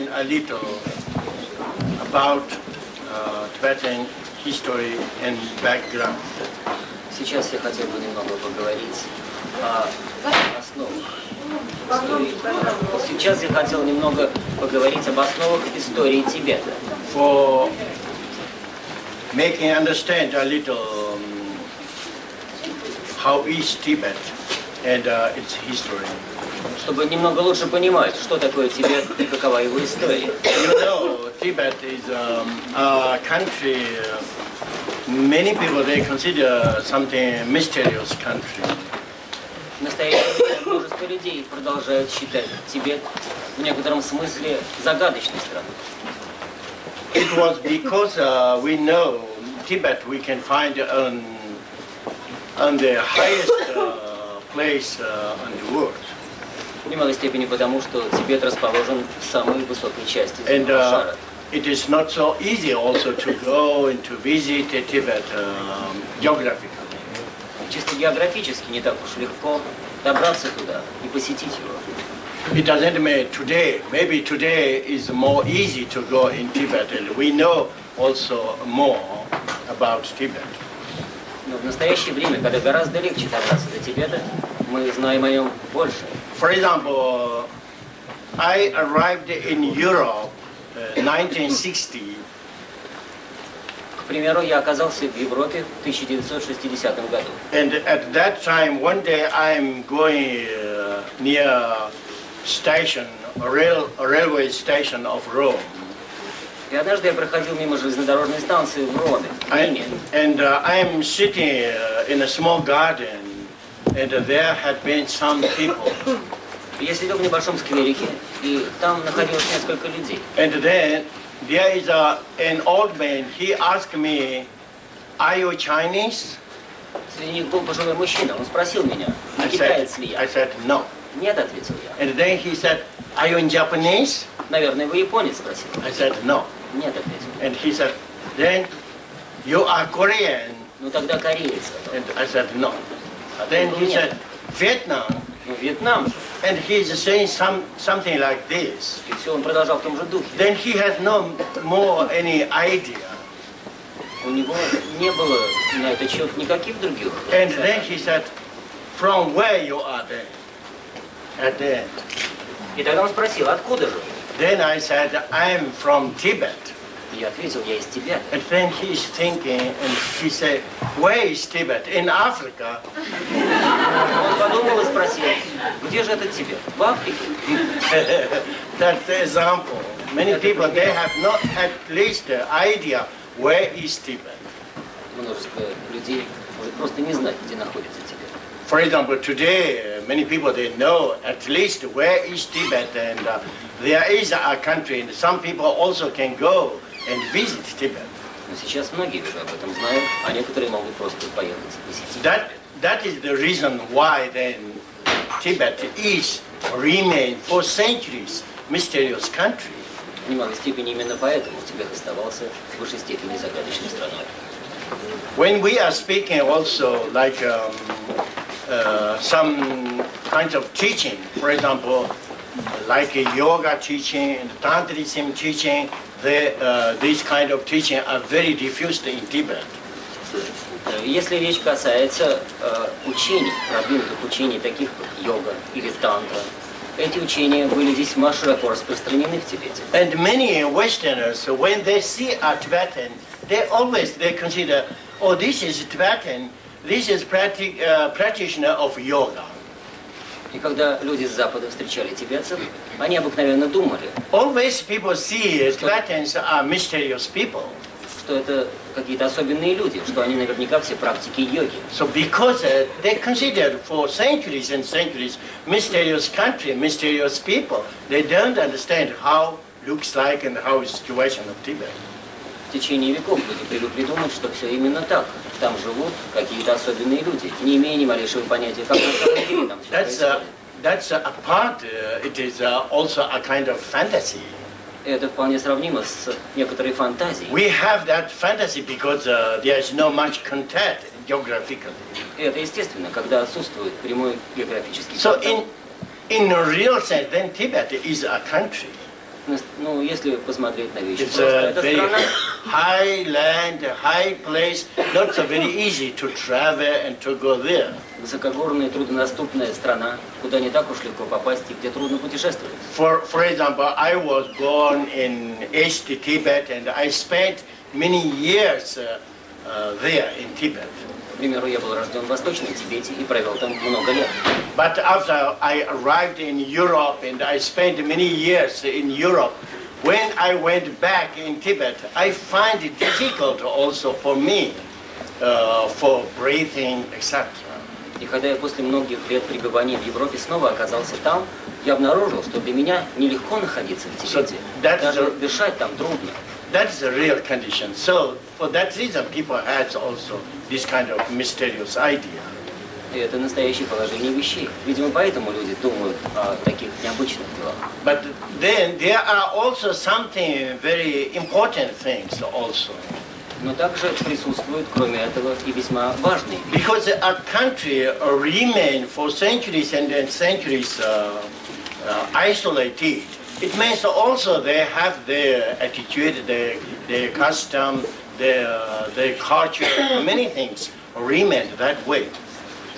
explain a little about Tibetan history and background. Сейчас я хотел бы немного поговорить о основах истории. Сейчас я хотел немного поговорить об основах истории Тибета. For making understand a little how is Tibet and its history. Чтобы немного лучше понимать, что такое Тибет и какова его история. You know, Tibet is a country. Many people they consider something mysterious country. В настоящее время множество людей продолжают считать Тибет в некотором смысле загадочной страной. It was because we know Tibet we can find on the highest place on the world. В немалой степени потому, что Тибет расположен в самой высокой части земного шара. It is not so easy also to go and to visit Tibet geographically. Чисто географически не так уж легко добраться туда и посетить его. It doesn't mean today. Maybe today is more easy to go in Tibet, and we know also more about Tibet. Но в настоящее время, когда гораздо легче добраться до Тибета, мы знаем о нем больше. For example, I arrived in Europe 1960. К примеру, я оказался в Европе в 1960 году. And at that time, one day I'm going near station, railway station of Rome. И однажды я проходил мимо железнодорожной станции в Роме, в Риме. And I'm sitting in a small garden, and there had been some people. Я сидел в небольшом скверике, и там находилось несколько людей. And then there is an old man. He asked me, "Are you Chinese?" Среди них был пожилой мужчина. Он спросил меня, не китаец ли я. I said no. Нет, ответил я. And then he said, "Are you Japanese?" Наверное, вы японец, спросил. I said no. Нет, ответил. And he said, "Then you are Korean?" Ну тогда кореец. And I said no. Then he said, "Vietnam?" Ну, Вьетнам. And he's saying something like this. И все, он продолжал в том же духе. Then he had no more any idea. У него не было на этот счет никаких других. And then he said, "From where you are then?" At the end. И тогда он спросил, откуда же? Then I said, "I'm from Tibet." Я ответил, я из Тибета. And then he's thinking, and he said, "Where is Tibet? In Africa?" Он подумал и спросил, где же этот Тибет? В Африке? That's the example. Many people, they have not at least the idea where is Tibet. Множество людей может просто не знать, где находится Тибет. For example, today, many people, they know at least where is Tibet, and there is a country, and some people also can go and visit Tibet. Но сейчас многие уже об этом знают, а некоторые могут просто поехать и посетить. That is the reason why then Tibet is remain for centuries mysterious country. В немалой степени именно поэтому Тибет оставался в высшей степени загадочной страной. When we are speaking also like some kinds of teaching, for example, like a yoga teaching and Tantrism teaching, these kind of teaching are very diffused in Tibet. Если речь касается учений, продвинутых учений, таких как йога или тантра, эти учения были весьма широко распространены в Тибете. And many Westerners, when they see a Tibetan, they consider, oh, this is Tibetan, this is practitioner of yoga. И когда люди с Запада встречали тибетцев, они обыкновенно думали, Always people see Tibetans are mysterious people. Что это какие-то особенные люди, что они наверняка все практики йоги. So because they considered for centuries and centuries mysterious country, mysterious people, they don't understand how looks like and how is situation of Tibet. В течение веков люди привыкли думать, что все именно так. Там живут какие-то особенные люди, не имея ни малейшего понятия, как на самом деле там все происходит. That's a part, it is also a kind of fantasy. Это вполне сравнимо с некоторой фантазией. We have that fantasy because there is no much contact geographically. И это естественно, когда отсутствует прямой географический So контакт. in a real sense, then Tibet is a country. ну, если посмотреть на вещи, It's просто a это very страна, high land, high place, not so very easy to travel and to go there. высокогорная и труднодоступная страна, куда не так уж легко попасть и где трудно путешествовать. For example, I was born in East Tibet and I spent many years there in Tibet. К примеру, я был рожден в Восточном Тибете и провел там много лет. But after I arrived in Europe and I spent many years in Europe, when I went back in Tibet, I find it difficult also for me for breathing, etc. И когда я после многих лет пребывания в Европе снова оказался там, я обнаружил, что для меня нелегко находиться в Тибете. Даже дышать там трудно. That's the real condition. So for that reason, people have also this kind of mysterious idea. И это настоящее положение вещей. Видимо, поэтому люди думают о таких необычных делах. But then there are also something very important things also. Но также присутствуют, кроме этого, и весьма важные вещи. Because a country remain for centuries and then centuries isolated, it means also they have their attitude, their custom, their culture, many things remain that way.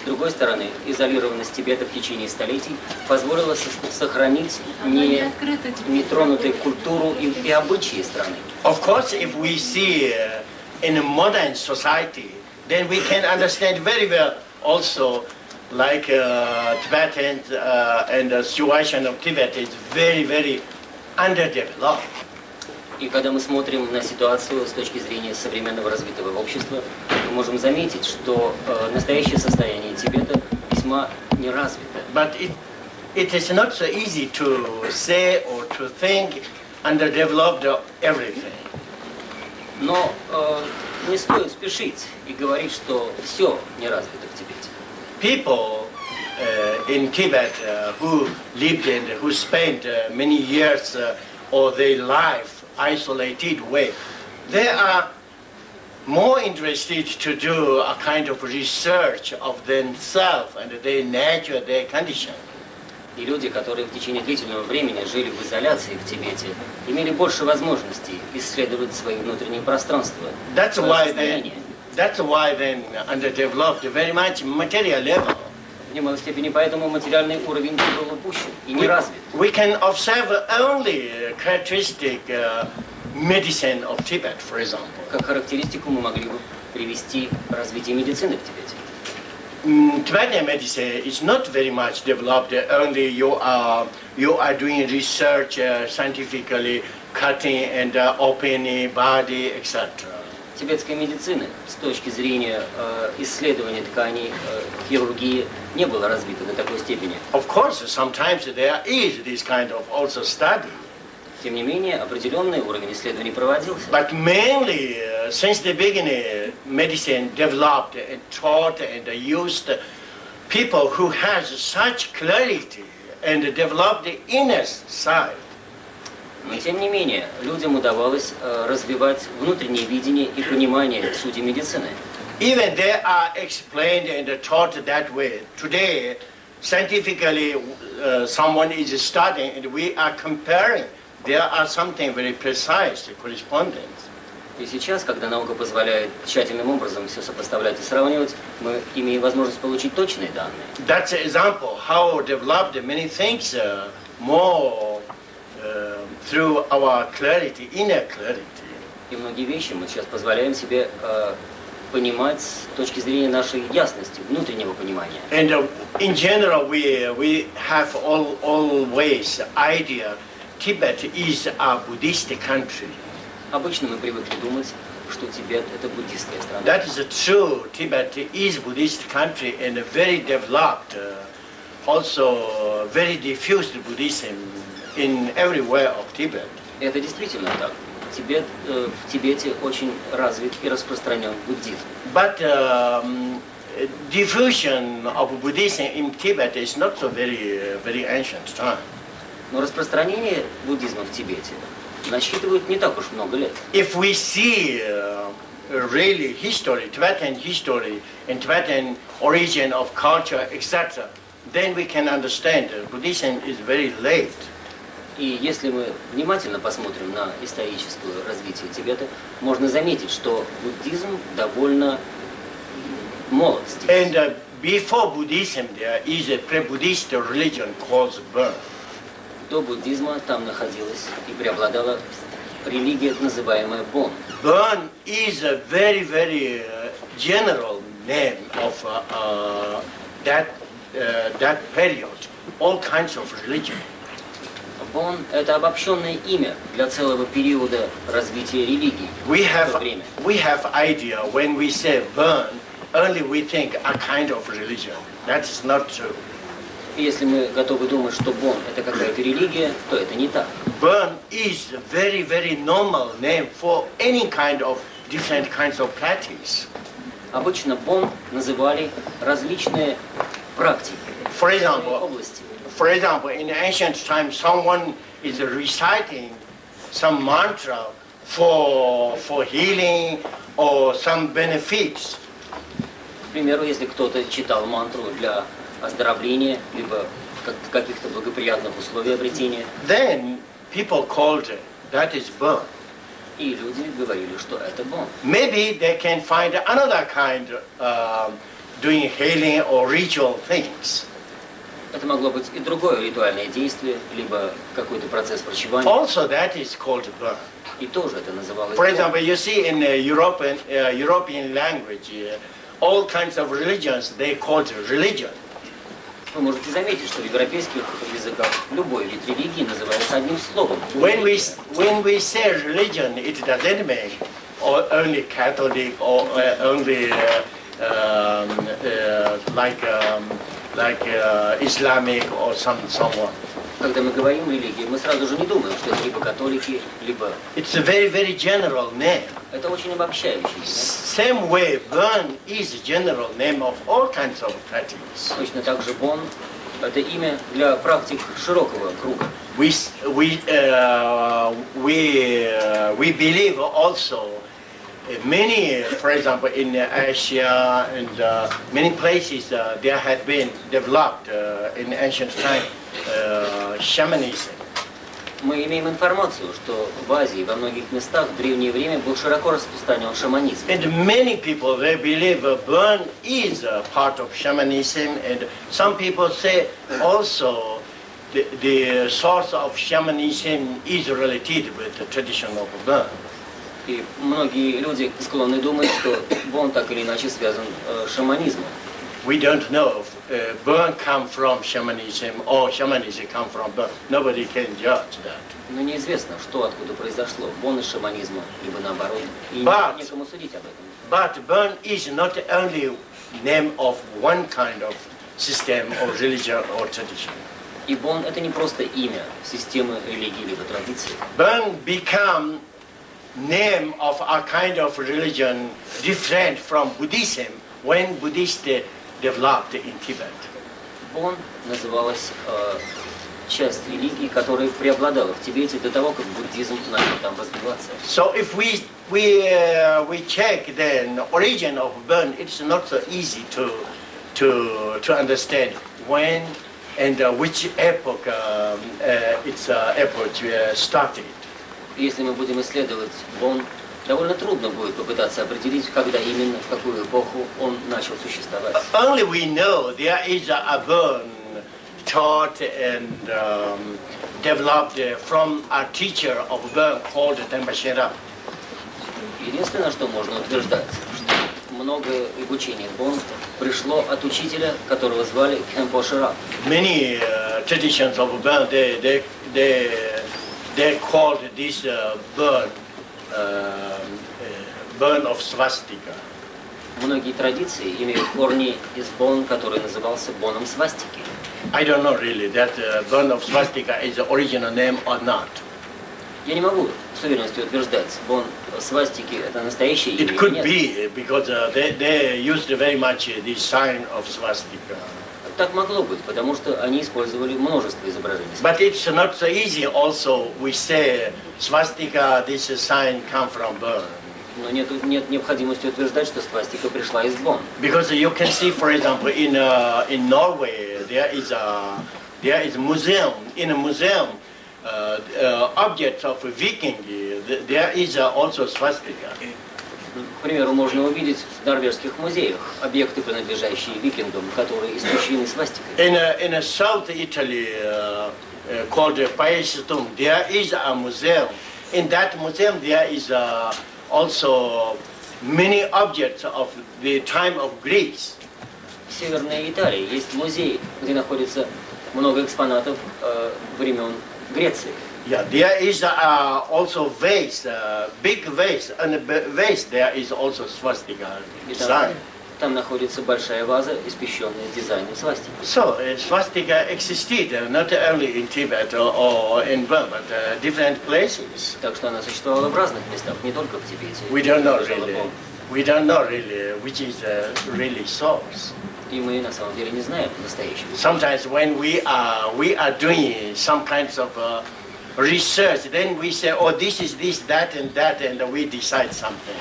С другой стороны, изолированность Тибета в течение столетий позволила сохранить нетронутой культуру и обычаи страны. Of course, if we see in a modern society, then we can understand very well also like Tibetan and the situation of Tibet is very, very underdeveloped. И когда мы смотрим на ситуацию с точки зрения современного развитого общества, мы можем заметить, что настоящее состояние Тибета весьма неразвито. But it is not so easy to say or to think underdeveloped everything. Но не стоит спешить и говорить, что все не развито в Тибете. People in Tibet who lived and who spent many years or their life isolated way, they are more interested to do a kind of research of themselves and their nature, their condition. И люди, которые в течение длительного времени жили в изоляции в Тибете, имели больше возможностей исследовать свои внутренние пространства. That's why then underdeveloped very much material level. В немалой степени поэтому материальный уровень был упущен и не развит. We can observe only characteristic medicine of Tibet, for example. Как характеристику мы могли бы привести развитие медицины в Тибете. Tibetan medicine is not very much developed. Only you are doing research scientifically, cutting and opening body, etc. Тибетская медицина с точки зрения исследования тканей, хирургии не была развита до такой степени. Of course, sometimes there is this kind of also study. Тем не менее, определенный уровень исследований проводился. But mainly, since the beginning, medicine developed and taught and used people who has such clarity and developed the inner side. Но тем не менее, людям удавалось развивать внутреннее видение и понимание сути медицины. Even they are explained and taught that way. Today, scientifically, someone is studying and we are comparing. There are something very precise correspondence. И сейчас, когда наука позволяет тщательным образом все сопоставлять и сравнивать, мы имеем возможность получить точные данные. That's an example how developed many things more through our clarity, inner clarity. И многие вещи мы сейчас позволяем себе понимать с точки зрения нашей ясности, внутреннего понимания. And in general, we have always idea Tibet is a Buddhist country. Обычно мы привыкли думать, что Тибет – это буддистская страна. That is true. Tibet is Buddhist country and very developed, also very diffused Buddhism in everywhere of Tibet. Это действительно так. В Тибете очень развит и распространен буддизм. But diffusion of Buddhism in Tibet is not so very ancient time. Но распространение буддизма в Тибете насчитывает не так уж много лет. If we see really history, Tibetan history, and Tibetan origin of culture, etc., then we can understand Buddhism is very late. И если мы внимательно посмотрим на историческое развитие Тибета, можно заметить, что буддизм довольно молод здесь. And before Buddhism, there is a pre-Buddhist religion called Burn. До буддизма там находилась и преобладала религия, называемая Бон. Burn is a very, very general name of that period. All kinds of religion. Бон – это обобщенное имя для целого периода развития религии в то время. We have idea when we say burn, only we think a kind of religion. That is not true. И если мы готовы думать, что Бон – это какая-то религия, то это не так. Burn is a very, very normal name for any kind of different kinds of practice. Обычно Бон называли различные практики, области. For example, in ancient times, someone is reciting some mantra for healing or some benefits. К примеру, если кто-то читал мантру для оздоровления, либо каких-то благоприятных условий обретения, then people called that is burn. И люди говорили, что это Бон. Maybe they can find another kind doing healing or ritual things. Это могло быть и другое ритуальное действие, либо какой-то процесс врачевания. Also, that is called burn. И тоже это называлось. For example, you see in European language, all kinds of religions they called religion. Вы можете заметить, что в европейских языках любой вид религии называется одним словом. When we say religion, it doesn't mean only Catholic or only like Islamic or someone. Когда мы говорим религии, мы сразу же не думаем, что это либо католики, либо... It's a very, very general name. Это очень обобщающий. Same way, Burn is a general name of all kinds of practices. Точно так же Бон – это имя для практик широкого круга. We believe also many, for example, in Asia and many places there had been developed in ancient time shamanism. Мы имеем информацию, что в Азии, во многих местах в древнее время был широко распространен шаманизм. And many people they believe burn is a part of shamanism, and some people say also the source of shamanism is related with the tradition of burn. И многие люди склонны думать, что Бон так или иначе связан с шаманизмом. We don't know if burn come from shamanism or shamanism come from burn. Nobody can judge that. Но неизвестно, что откуда произошло, Бон из шаманизма, либо наоборот. И некому судить об этом. But burn is not only name of one kind of system or religion or tradition. И Бон – это не просто имя системы религии либо традиции. Burn become name of a kind of religion different from Buddhism when Buddhists developed in Tibet. Бон называлась часть религии, которая преобладала в Тибете до того, как буддизм начал там развиваться. So if we check then origin of Burn, it's not so easy to understand when and which epoch its epoch started. Если мы будем исследовать Бон, довольно трудно будет попытаться определить, когда именно, в какую эпоху он начал существовать. Only we know there is a Burn taught and developed from a teacher of Burn called Tenpa. Единственное, что можно утверждать, что многое обучение Бон пришло от учителя, которого звали Кhenpo Shera. Many traditions of Burn, they called this burn of swastika. Многие традиции имеют корни из Бон, который назывался Боном свастики. I don't know really that burn of swastika is the original name or not. Я не могу с уверенностью утверждать, Бон свастики – это настоящее имя It could be because they used very much the sign of swastika. Так могло быть, потому что они использовали множество изображений. But it's not so easy. Also, we say swastika. This sign come from Burn. Но нет необходимости утверждать, что свастика пришла из Бон. Because you can see, for example, in Norway, there is a museum. In a museum, objects of Viking, there is also swastika. К примеру, можно увидеть в норвежских музеях объекты, принадлежащие викингам, которые испещрены свастикой. In South Italy, called Paestum, there is a museum. In that museum, there is also many objects of the time of Greece. В Северной Италии есть музей, где находится много экспонатов времен Греции. Yeah, there is also vase, big vase, and the vase there is also swastika design. Там находится большая ваза, испещренная дизайном свастики. So swastika existed not only in Tibet or in Burma, but different places. Так что она существовала в разных местах, не только в Тибете. We don't know really which is the really source. И мы на самом деле не знаем настоящего. Sometimes when we are doing some kinds of research, then we say, oh, this is this, that, and we decide something.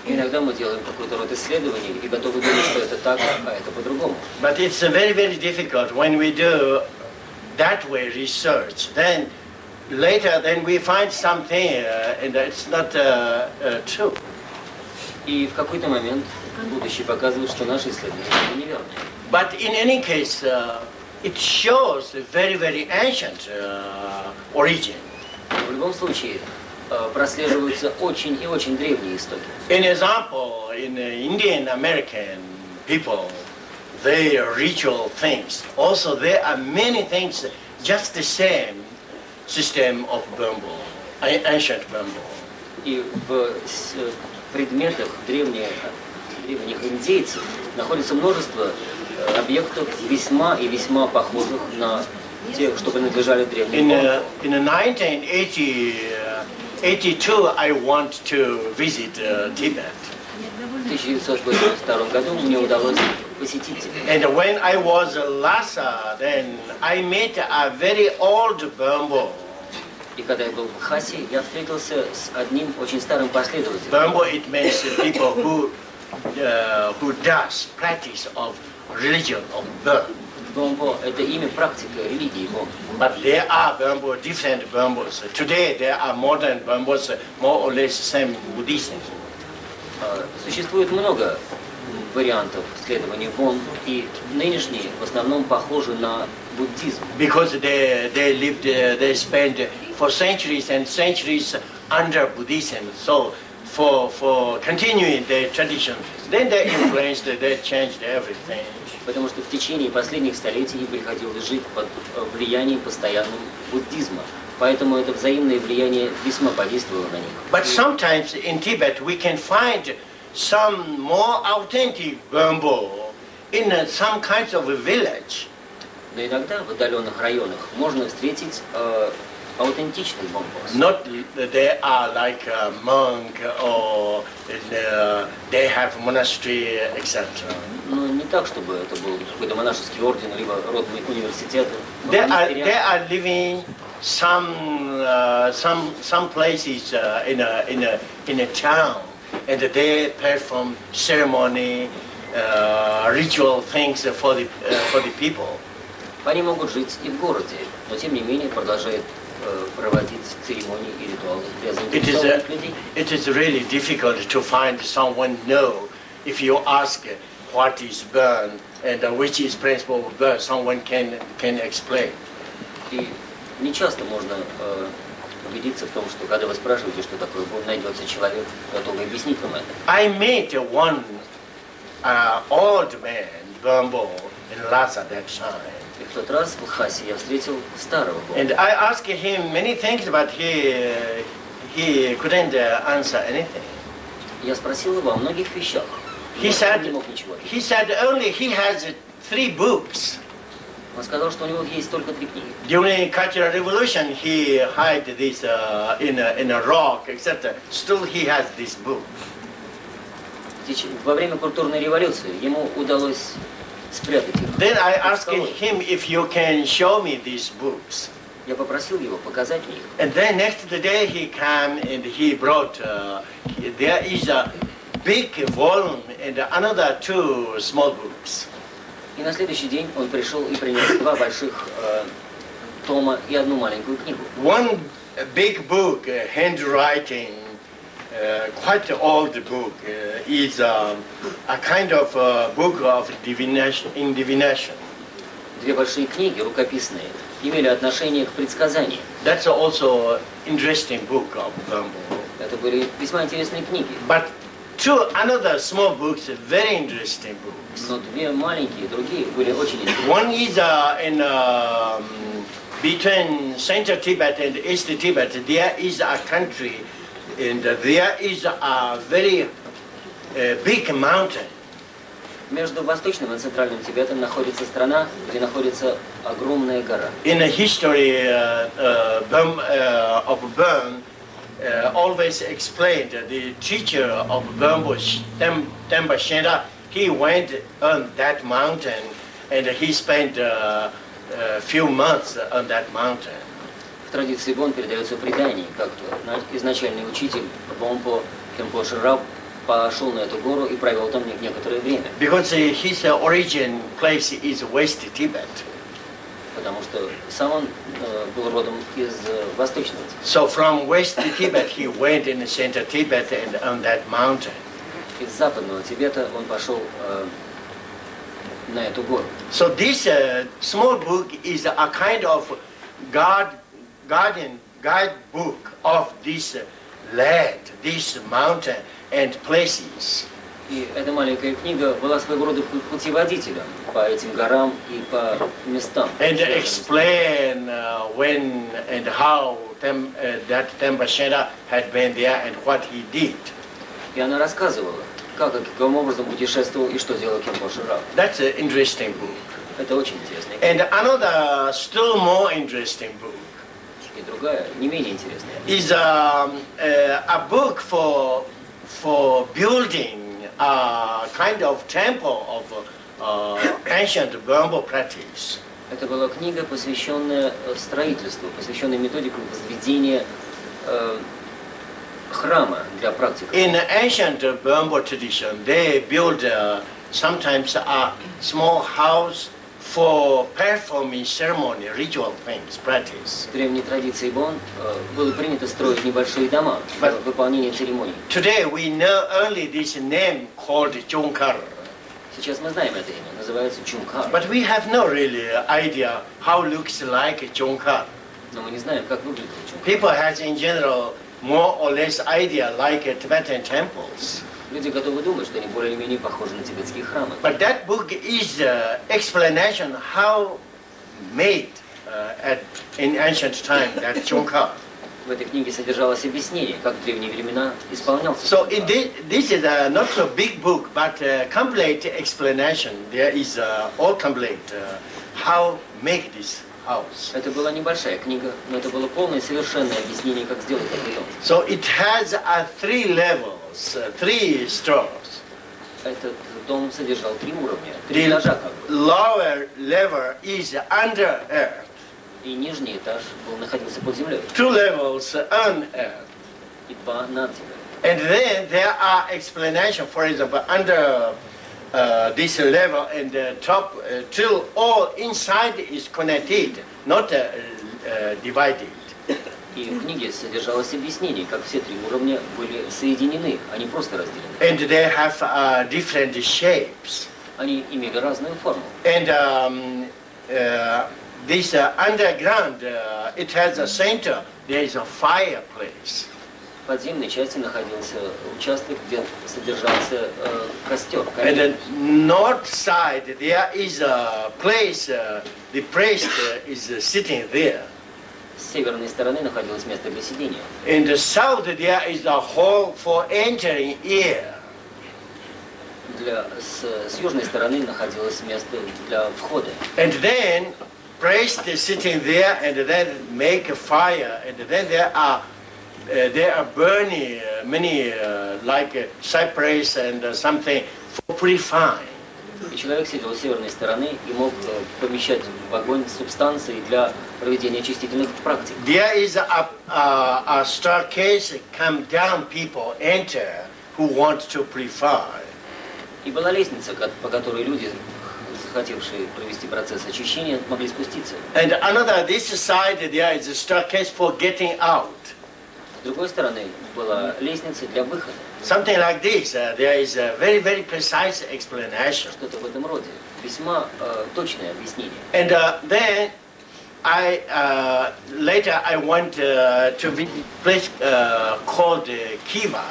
Иногда мы делаем какой-то род исследований и готовы думать, что это так, а это по-другому. But it's very, very difficult when we do that way research. Then later, then we find something, and it's not true. И в какой-то момент будущее показывает, что наши исследования неверны. But in any case, it shows a very, very ancient origin. В любом случае, прослеживаются очень и очень древние истоки. In example, in Indian American people, they ritual things. Also, there are many things just the same system of bamboo, ancient bamboo. И в предметах древних индейцев находится множество объектов весьма и весьма похожих на те, что принадлежали древним. In 1982, I want to visit Tibet. В 1982 году мне удалось посетить Тибет. And when I was in Lhasa, then I met a very old bamboo. И когда я был в Лхасе, я встретился с одним очень старым последователем. Bamboo, it means people who does practice of religion of birth. Бомбо – это имя практика религии Бомбо. But there are bamboo, different bamboos. Today there are modern bamboos, more or less same Buddhism. Существует много вариантов следования Бомбо, и нынешние в основном похожи на буддизм. Because they spent for centuries and centuries under Buddhism. So for continuing their tradition, then they influenced, they changed everything. Потому что в течение последних столетий им приходилось жить под влиянием постоянным буддизма. Поэтому это взаимное влияние весьма подействовало на них. But sometimes in Tibet we can find some more authentic bamboo in some kinds of a village. Но иногда в отдаленных районах можно встретить аутентичный бомбо. Not they are like a monk or they have monastery, etc. Но не так, чтобы это был какой-то монашеский орден, либо родный университет. They are living some places in a town, and they perform ceremony, ritual things for the people. Они могут жить и в городе, но тем не менее продолжают проводить церемонии и ритуалы для заинтересованных людей. It is really difficult to find someone know. If you ask what is burn and which is principle of burn, someone can explain. И не часто можно убедиться в том, что когда вы спрашиваете, что такое бурн, найдется человек, готовый объяснить вам это. I met one old man, bamboo, in Lhasa that time. И в тот раз в Лхасе я встретил старого бомбо. And I asked him many things, but he couldn't answer anything. Я спросил его о многих вещах. He said не мог ничего ответить. he said only he has 3 books. Он сказал, что у него есть только 3 книги. During Cultural Revolution, he hid this in a rock, etc. Still, he has this book. Во время культурной революции ему удалось спрятать их. Then I asked him if you can show me these books. Я попросил его показать мне их. And then next day he came and he brought. There is a big volume and another 2 small books. И на следующий день он пришел и принес 2 больших тома и одну маленькую книгу. One big book, handwriting, quite old book, is a kind of book of divination, in divination. Две большие книги, рукописные, имели отношение к предсказаниям. That's also interesting book of Burma. Это были весьма интересные книги. But two another small books, very interesting books. Но две маленькие, другие были очень интересные. One is in between Central Tibet and East Tibet. There is a country, and there is a very big mountain. Между Восточным и Центральным Тибетом находится страна, где находится огромная гора. In the history of Burma, always explained the teacher of Burma, Temba Shenda, he went on that mountain and he spent a few months on that mountain. В традиции Бон передается предание, как изначальный учитель Бомпо Кемпоше Раб пошел на эту гору и провел там некоторое время. Because his origin place is West Tibet. Потому что сам он был родом из Восточного Тибета. So from West Tibet he went in Central Tibet and on that mountain. Из Западного Тибета он пошел на эту гору. So this small book is a kind of guidebook of this land, this mountain and places. И эта маленькая книга была своего рода путеводителем по этим горам и по местам. And explain when and how that Temba Shenda had been there and what he did. И она рассказывала, как и каким образом путешествовал и что делал Кемпоше Раб. That's an interesting book. Это очень интересно. And another still more interesting book И другая, не менее интересная, is a book for building a kind of temple of ancient Burma practice. это была книга, посвященная строительству, посвященная методикам возведения храма для практиков. In ancient Burma tradition, they build sometimes a small house for performing ceremony, ritual things, practice. В древней традиции Бон было принято строить небольшие дома для выполнения церемоний. Today we know only this name called Chungkar. Сейчас мы знаем это имя, называется Чункар. But we have no really idea how it looks like Chungkar. Но мы не знаем, как выглядит Чункар. People has in general more or less idea like Tibetan temples. Люди готовы думать, что они более или менее похожи на тибетские храмы. But that book is explanation how made in ancient time that Chungkar. В этой книге содержалось объяснение, как в древние времена исполнялся So Чункар. this is not so big book, but complete explanation. There is all complete how make this house. Это была небольшая книга, но это было полное и совершенное объяснение, как сделать этот дом. So it has 3 levels, 3 stores. Этот дом содержал 3 уровня, 3 The этажа как бы. lower level is under earth. И нижний этаж находился под землей. 2 levels on earth. И 2 над землей. And then there are explanation, for example, under this level and top till all inside is connected, not divided. И в книге содержалось объяснение, как все 3 уровня были соединены, а не просто разделены. And they have different shapes. Они имели разную форму. And this underground, it has a center. There is a fireplace. В подземной части находился участок, где содержался костер, And камин. the north side, there is a place, the priest is sitting there. С северной стороны находилось место для сидения. In the south, there is a hall for entering air. С южной стороны находилось место для входа. And then, priest is sitting there, and then make a fire, and then there are burning many like cypress and something for purifying. И человек сидел с северной стороны и мог помещать в огонь субстанции для проведения очистительных практик. There is a staircase, come down, people enter who want to purify. И была лестница, по которой люди захотевшие провести процесс очищения, могли спуститься. And another, this side, there is a staircase for getting out. С другой стороны была лестница для выхода. Something like this. There is a very, very precise explanation. Что-то в этом роде. Весьма точное объяснение. And then later I went to a place called Kiva.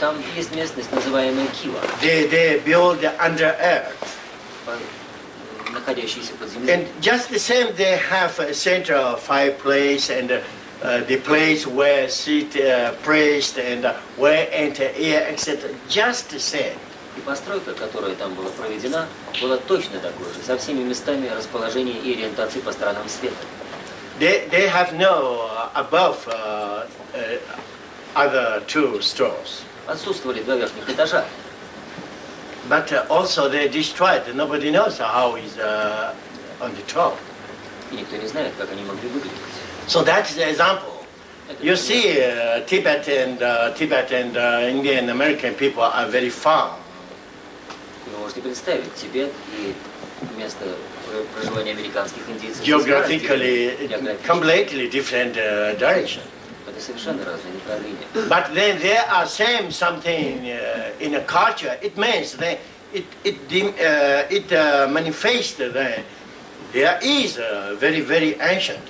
Там есть местность, называемая Кива. They build under earth. Находящаяся под землей. And just the same, they have a central fireplace and the place where sit priest and where enter air, etc. Just the same. И постройка, которая там была проведена, была точно такой же, со всеми местами расположения и ориентации по сторонам света. They have no above other two stores. Отсутствовали два верхних этажа. But also they destroyed. Nobody knows how is on the top. И никто не знает, как они могли выглядеть. So that's the example. You see, Tibet and Indian American people are very far. Вы можете представить Тибет и место проживания американских индейцев. Geographically, completely different direction. Это совершенно разные направления. But then there are same something in a culture. It means that it manifests that there is a very, very ancient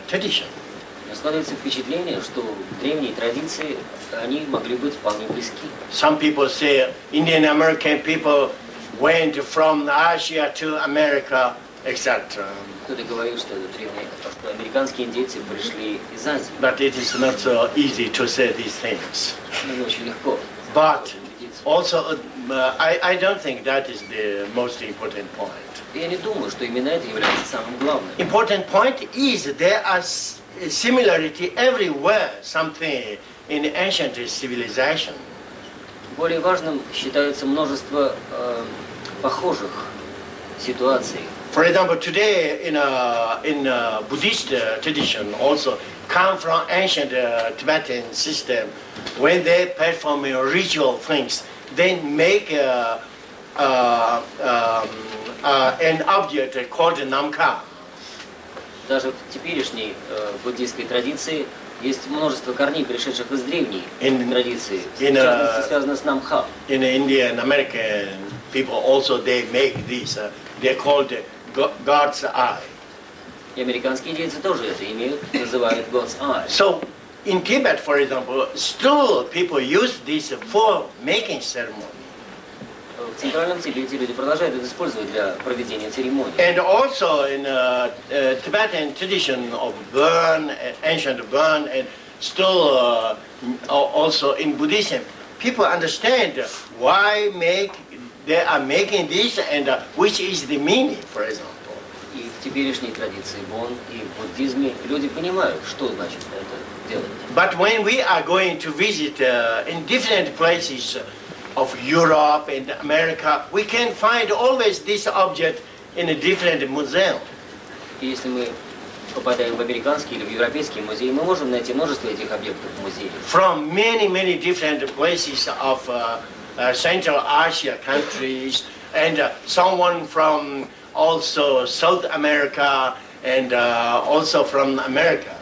tradition. Складывается впечатление, что древние традиции, они могли быть вполне близки. Some people say Indian American people went from Asia to America, etc. Кто-то говорит, что американские индейцы пришли из Азии. But it is not so easy to say these things. Не очень легко. But also, I don't think that is the most important point. Я не думаю, что именно это является самым главным. Important point is there are similarity everywhere, something in ancient civilization. Более важным считается множество похожих ситуаций. For example, today in Buddhist tradition also come from ancient Tibetan system. When they perform ritual things, they make an object called Namkhai. Даже в теперешней буддийской традиции есть множество корней, пришедших из древней традиции, в частности, связано с Намха. In Indian American people also they make this. They called God's eye. И американские индейцы тоже это имеют, называют God's eye. So in Tibet, for example, still people use this for making ceremony. В Центральном Тибете люди продолжают это использовать для проведения церемоний. And also in Tibetan tradition of burn, ancient burn, and still also in Buddhism, people understand why they are making this and which is the meaning, for example. И в теперешней традиции Бон и в буддизме люди понимают, что значит это делать. But when we are going to visit in different places of Europe and America, we can find always this object in a different museum. И если мы попадаем в американский или в европейский музей, мы можем найти множество этих объектов в музее. From many different places of Central Asia countries, and someone from also South America and also from America.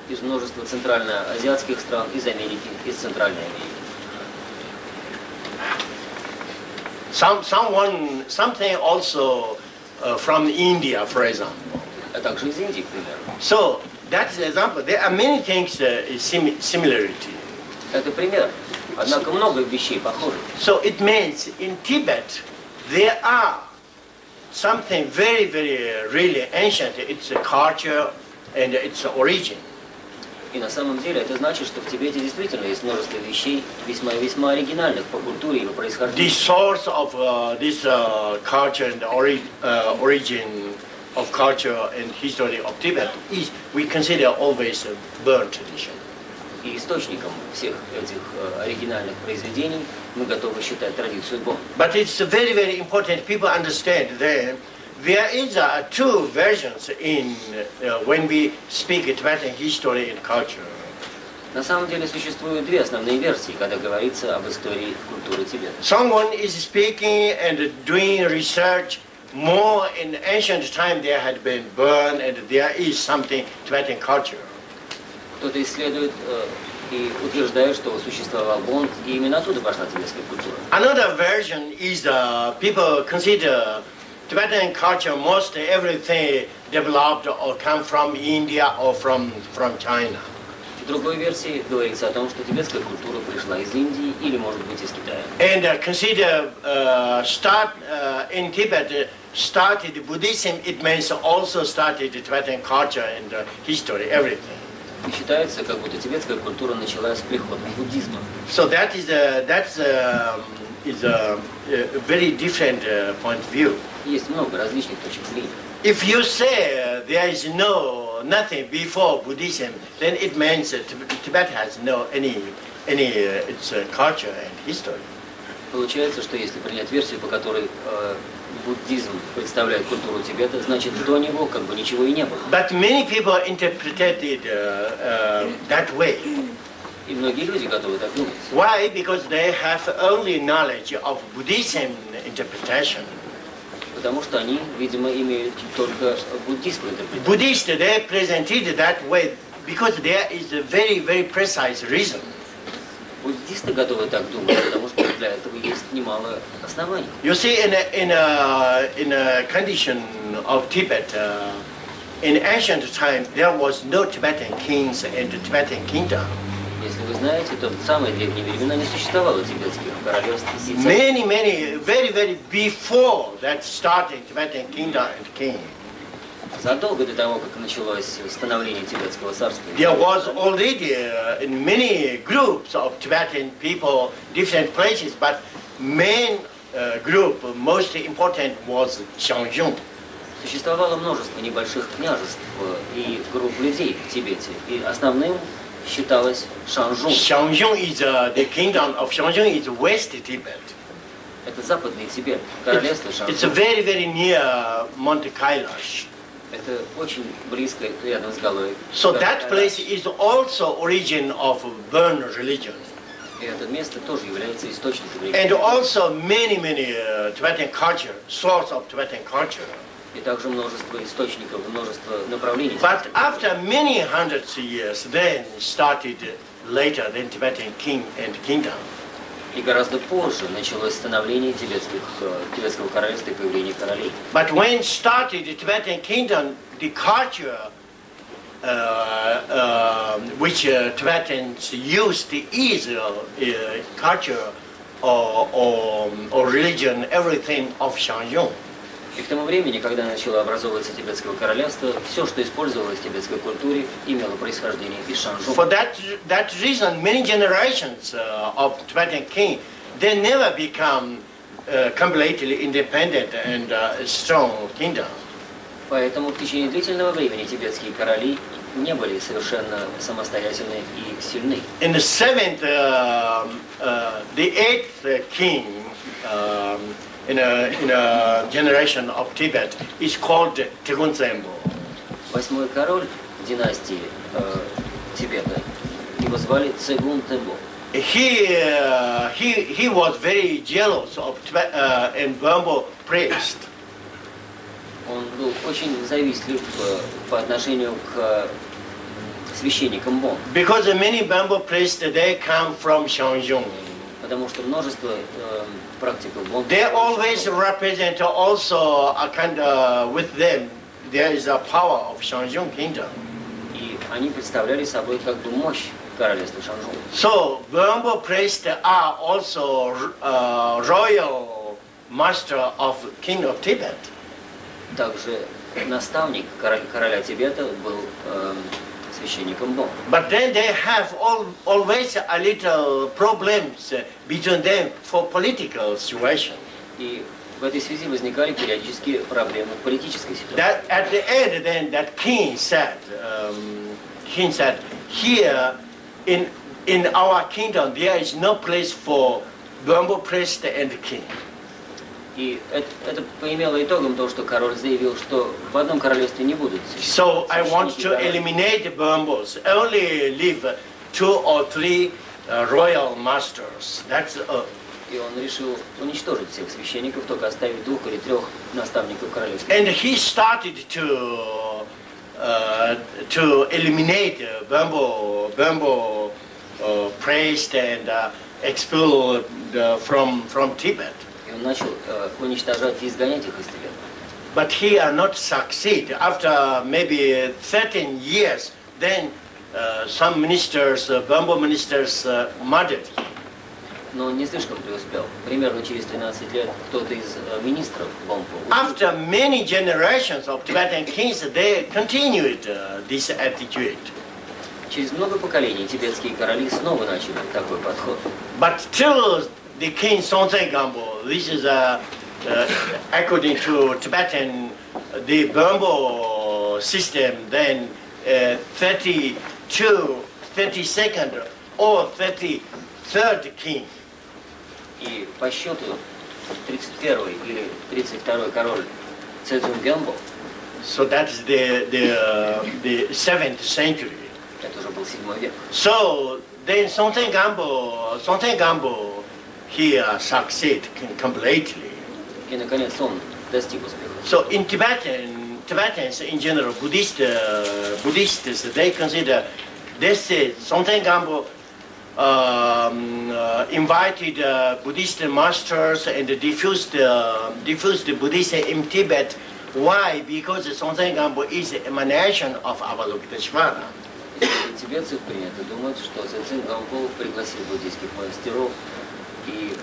Из множества центральноазиатских стран, из Америки, из Центральной Америки. Something also from India, for example. А также из Индии, к примеру. So that's the example. There are many things similarity. Это пример. Однако много вещей похожих. So it means in Tibet there are something very really ancient. It's a culture and its origin. И на самом деле это значит, что в Тибете действительно есть множество вещей весьма оригинальных по культуре и по происхождению. The source of this culture and origin of culture and history of Tibet is, we consider always a burn tradition. И источником всех этих оригинальных произведений мы готовы считать традицию Бон. But it's very important people understand that there is two versions in when we speak Tibetan history and culture. На самом деле существуют две основные версии, когда говорится об истории культуры Тибета. Someone is speaking and doing research more in ancient time there had been burned and there is something Tibetan culture. Кто-то исследует и утверждает, что существовал бунт, и именно оттуда пошла тибетская культура. Another version is people consider Tibetan culture most everything developed or come from India or from China. В другой версии говорится о том, что тибетская культура пришла из Индии или, может быть, из Китая. And consider in Tibet started Buddhism. It means also started Tibetan culture and history, everything. И считается, как будто тибетская культура началась с приходом буддизма. So that is a very different point of view. Есть много различных точек зрения. If you say there is nothing before Buddhism, then it means Tibet has no any its culture and history. Получается, что если принять версию, по которой буддизм представляет культуру Тибета, значит до него как бы ничего и не было. But many people interpreted it that way. И многие люди готовы так думать. Why? Because they have only knowledge of Buddhism interpretation. Потому что они, видимо, имеют только буддийскую интерпретацию. Buddhists, they presented it that way because there is a very, very precise reason. Буддисты готовы так думать, потому что для этого есть немало оснований. You see, in a condition of Tibet, in ancient time, there was no Tibetan kings and Tibetan kingdom. Если вы знаете, то в самые древние времена не существовало тибетских королевств и царств. Very before that starting Tibetan kingdom and king. Задолго до того, как началось становление тибетского царства, There was already in many groups of Tibetan people, different places, but main group, most important was Xiangyun. существовало множество небольших княжеств и групп людей в Тибете, и основным считалось Шанжун. Xiangyun is the kingdom of Xiangyun is West Tibet. Это западный Тибет, королевство It's Шанжун. very near Mount Kailash. Это очень близко, рядом с горой. So that place is also origin of Burn religion. И это место тоже является источником And религии. also many Tibetan culture, source of Tibetan culture. И также множество источников, множество направлений. But after many hundreds of years, then started later than Tibetan king and kingdom. И гораздо позже началось становление тибетского королевства и появление королей. But when started the Tibetan kingdom, the culture which Tibetans used is culture or religion, everything of Xiangyun. И к тому времени, когда начало образовываться тибетское королевство, все, что использовалось в тибетской культуре, имело происхождение из Шанжу. For that reason, many generations of Tibetan king, they never become completely independent and strong kingdom. Поэтому в течение длительного времени тибетские короли не были совершенно самостоятельны и сильны. In the eighth king in a generation of Tibet is called Tegunzembo. Восьмой король династии Тибета, его звали Цегун Тембо. He was very jealous of and Bambo priest. Он был очень завистлив по отношению к священникам Бон. Because many Bambo priests they come from Xiangyun. Потому что множество практиков Бон. They always represent also a kind of with them there is a power of Xiangyun kingdom. И они представляли собой как бы мощь королевства Шанжун. So Bambo priests are also royal master of king of Tibet. Также наставник короля Тибета был священником Бон. But then they have always a little problems between them for political situation. И в этой связи возникали периодические проблемы в политической ситуации. That at the end, then that king said, here in our kingdom there is no place for Bambo priest and king. И это имело итогом то, что король заявил, что в одном королевстве не будут. So I want to eliminate the Bambos. Only leave 2 or 3 royal masters. That's И он решил уничтожить всех священников, только оставить 2 или 3 наставников королевских. And he started to eliminate bamboo priest and expel from Tibet. И он начал уничтожать и изгонять их из Тибета. But he not succeed. After maybe 13 years, then some ministers, bamboo ministers, murdered him. Но он не слишком преуспел. Примерно через 13 лет кто-то из министров бамбу. After many generations of Tibetan kings, they continued this attitude. Через много поколений tibetские короли снова начали такой подход. But till the king Songtsen Gampo, this is according to Tibetan, the bamboo system, then 32nd or 33rd king. И по счету 31-й или 32-й король Цзэцзун Гэмбо, So that's the 7th century. это уже был 7 век. So then Songtsen Gampo, he succeed completely. И наконец он достиг успеха. So in Tibetans in general, Buddhists, they consider this Songtsen Gampo invited Buddhist masters and diffused Buddhism in Tibet. Why? Because Songtsen Gampo is an emanation of Avalokiteshvara. Тибетцев принято думать, что Цзэцзун Гэмбо пригласил буддийских мастеров и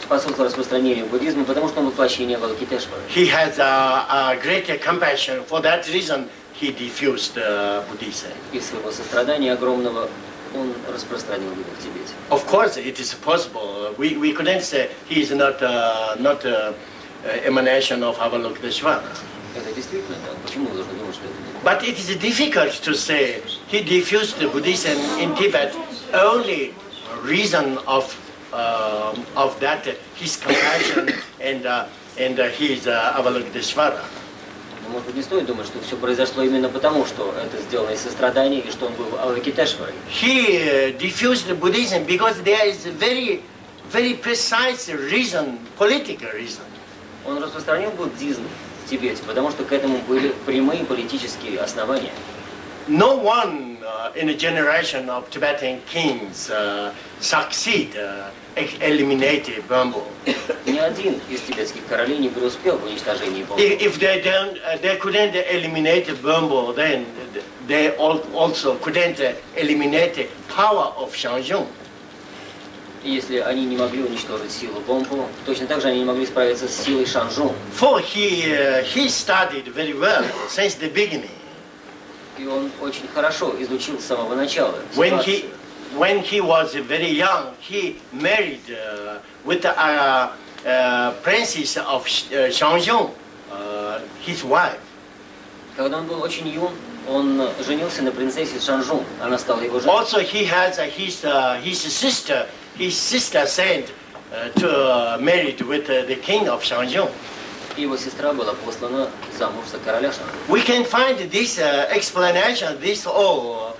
способствовал распространению буддизма, потому что он воплощение Авалокитешвары. He has a great compassion. For that reason, he diffused Buddhism. Из своего сострадания огромного он распространил его в Тибете. Of course, it is possible. We couldn't say he is not emanation of Avalokiteshvara. Это действительно так. Почему вы должны думать, что это не так? But it is difficult to say he diffused Buddhism in Tibet. Only reason of that his compassion and his Avalokiteshvara. Но, может быть, не стоит думать, что все произошло именно потому, что это сделано из сострадания и что он был Авалокитешварой. He diffused Buddhism because there is a very precise reason, political reason. Он распространил буддизм в Тибете, потому что к этому были прямые политические основания. No one in a generation of Tibetan kings succeed eliminating bamboo. Ни один из тибетских королей не преуспел в уничтожении бамбу. If they couldn't eliminate bamboo, then they also couldn't eliminate the power of Shanzhong. И если они не могли уничтожить силу бамбу, точно так же они не могли справиться с силой Шанжун. For he studied very well since the beginning. И он очень хорошо изучил с самого начала. When he was very young, he married with a princess of Shanzhong, his wife. Когда он был очень юн, он женился на принцессе Шанжун. Она стала его женой. Also, he has his sister. His sister sent to married with the king of Shanzhong. Его сестра была послана замуж за короля Шанжун. We can find this explanation, this all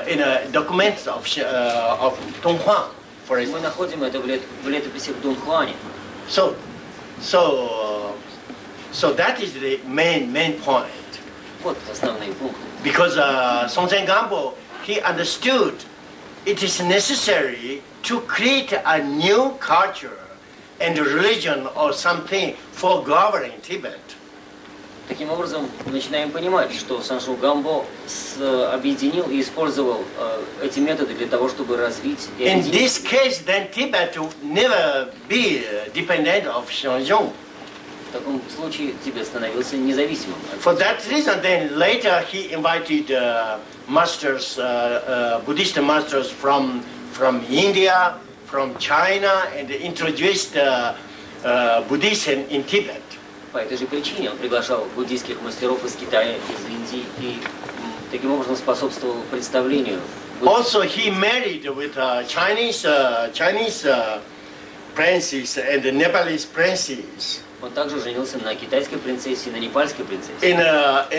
in documents of Donghua, for Мы example. находим это в летописях Дунхуане. So that is the main point. Вот основные пункты. Because Songtsen Gampo, he understood it is necessary to create a new culture and religion or something for governing Tibet. Таким образом, мы начинаем понимать, что Саншу Гамбо объединил и использовал эти методы для того, чтобы развить и In объединить. this case, then Tibet would never be dependent of Shanzhong. В таком случае Тибет становился независимым. For that reason, then later he invited masters, Buddhist masters from India, from China, and introduced Buddhism in Tibet. По этой же причине он приглашал буддийских мастеров из Китая, из Индии и таким образом способствовал представлению. Also, he married with Chinese princes and Nepalese princes. Он также женился на китайской принцессе и на непальской принцессе. In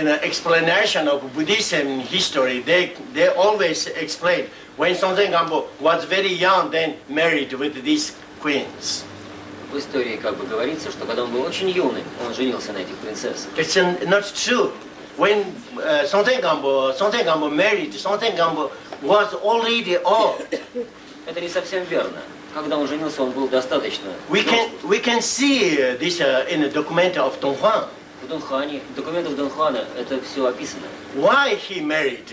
an explanation of Buddhism history, they always explain when Songtsen Gampo was very young, then married with this queens. В истории как бы говорится, что когда он был очень юный, он женился на этих принцессах. It's not true. When Sonten Gampo married, Sonten Gampo was already old. Это не совсем верно. Когда он женился, он был достаточно. We can see this in the document of Don Juan. В Донхуане, в документах Донхуана это все описано. Why he married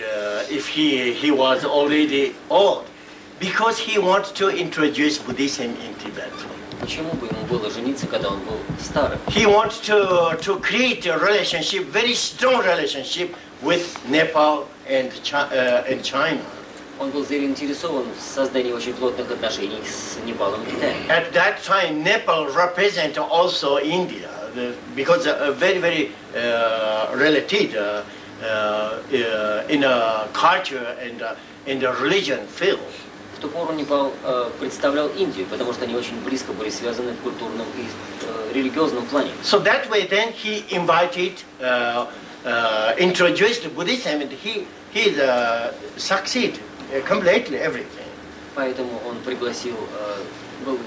if he was already old? Because he wanted to introduce Buddhism in Tibet. Почему бы ему было жениться, когда он был старым? He wanted to create a relationship, very strong relationship with Nepal and China. Он был заинтересован в создании очень плотных отношений с Непалом и Китаем. At that time, Nepal represented also India because very related in a culture and in the religion field. В ту пору Непал представлял Индию, потому что они очень близко были связаны в культурном и религиозном плане. So that way, then he invited, introduced Buddhism, and he succeeded completely everything. Поэтому он пригласил, был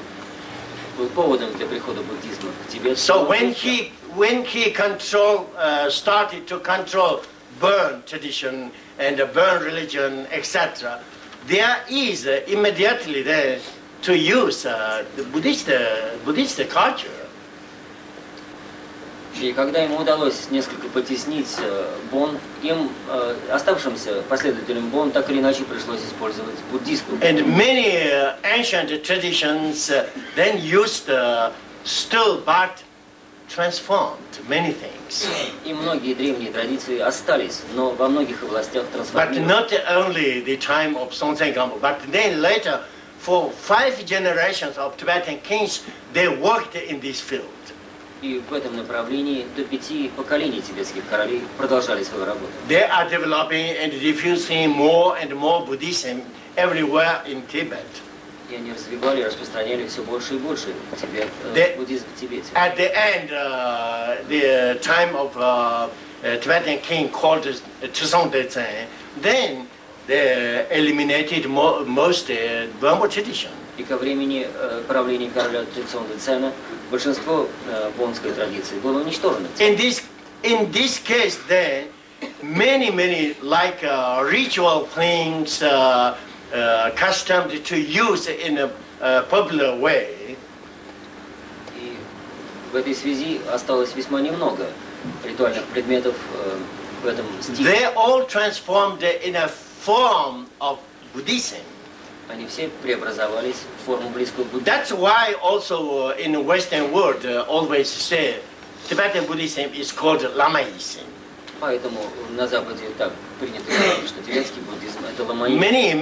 поводом для прихода буддизма к Тибету. So when he started to control Burn tradition and the Burn religion, etc., there is immediately there to use the Buddhist culture. И когда ему удалось несколько потеснить Бон, им, оставшимся последователям Бон, так или иначе пришлось использовать буддийскую. And many ancient traditions then used still but transformed many things. И многие древние традиции остались, но во многих областях But трансформировались. not only the time of Sonten Gampo, but then later, for 5 generations of Tibetan kings, they worked in this field. И в этом направлении до 5 поколений тибетских королей продолжали свою работу. They are developing and diffusing more and more Buddhism everywhere in Tibet. И они развивали, распространяли все больше и больше буддизм в Тибете. At the end, the time of Tibetan king called Trisong Detsen, then they eliminated most Burma tradition. И ко времени правления короля Трисон Децена большинство бонской традиции было уничтожено. In this case, then many like ritual things, accustomed to use in a popular way. И в этой связи осталось весьма немного ритуальных предметов в этом стиле. They all transformed in a form of Buddhism. Они все преобразовались в форму близкую к буддизму. That's why also in the Western world always say Tibetan Buddhism is called Lamaism. Поэтому на Западе так принято говорить, что тибетский буддизм это ламаизм. Many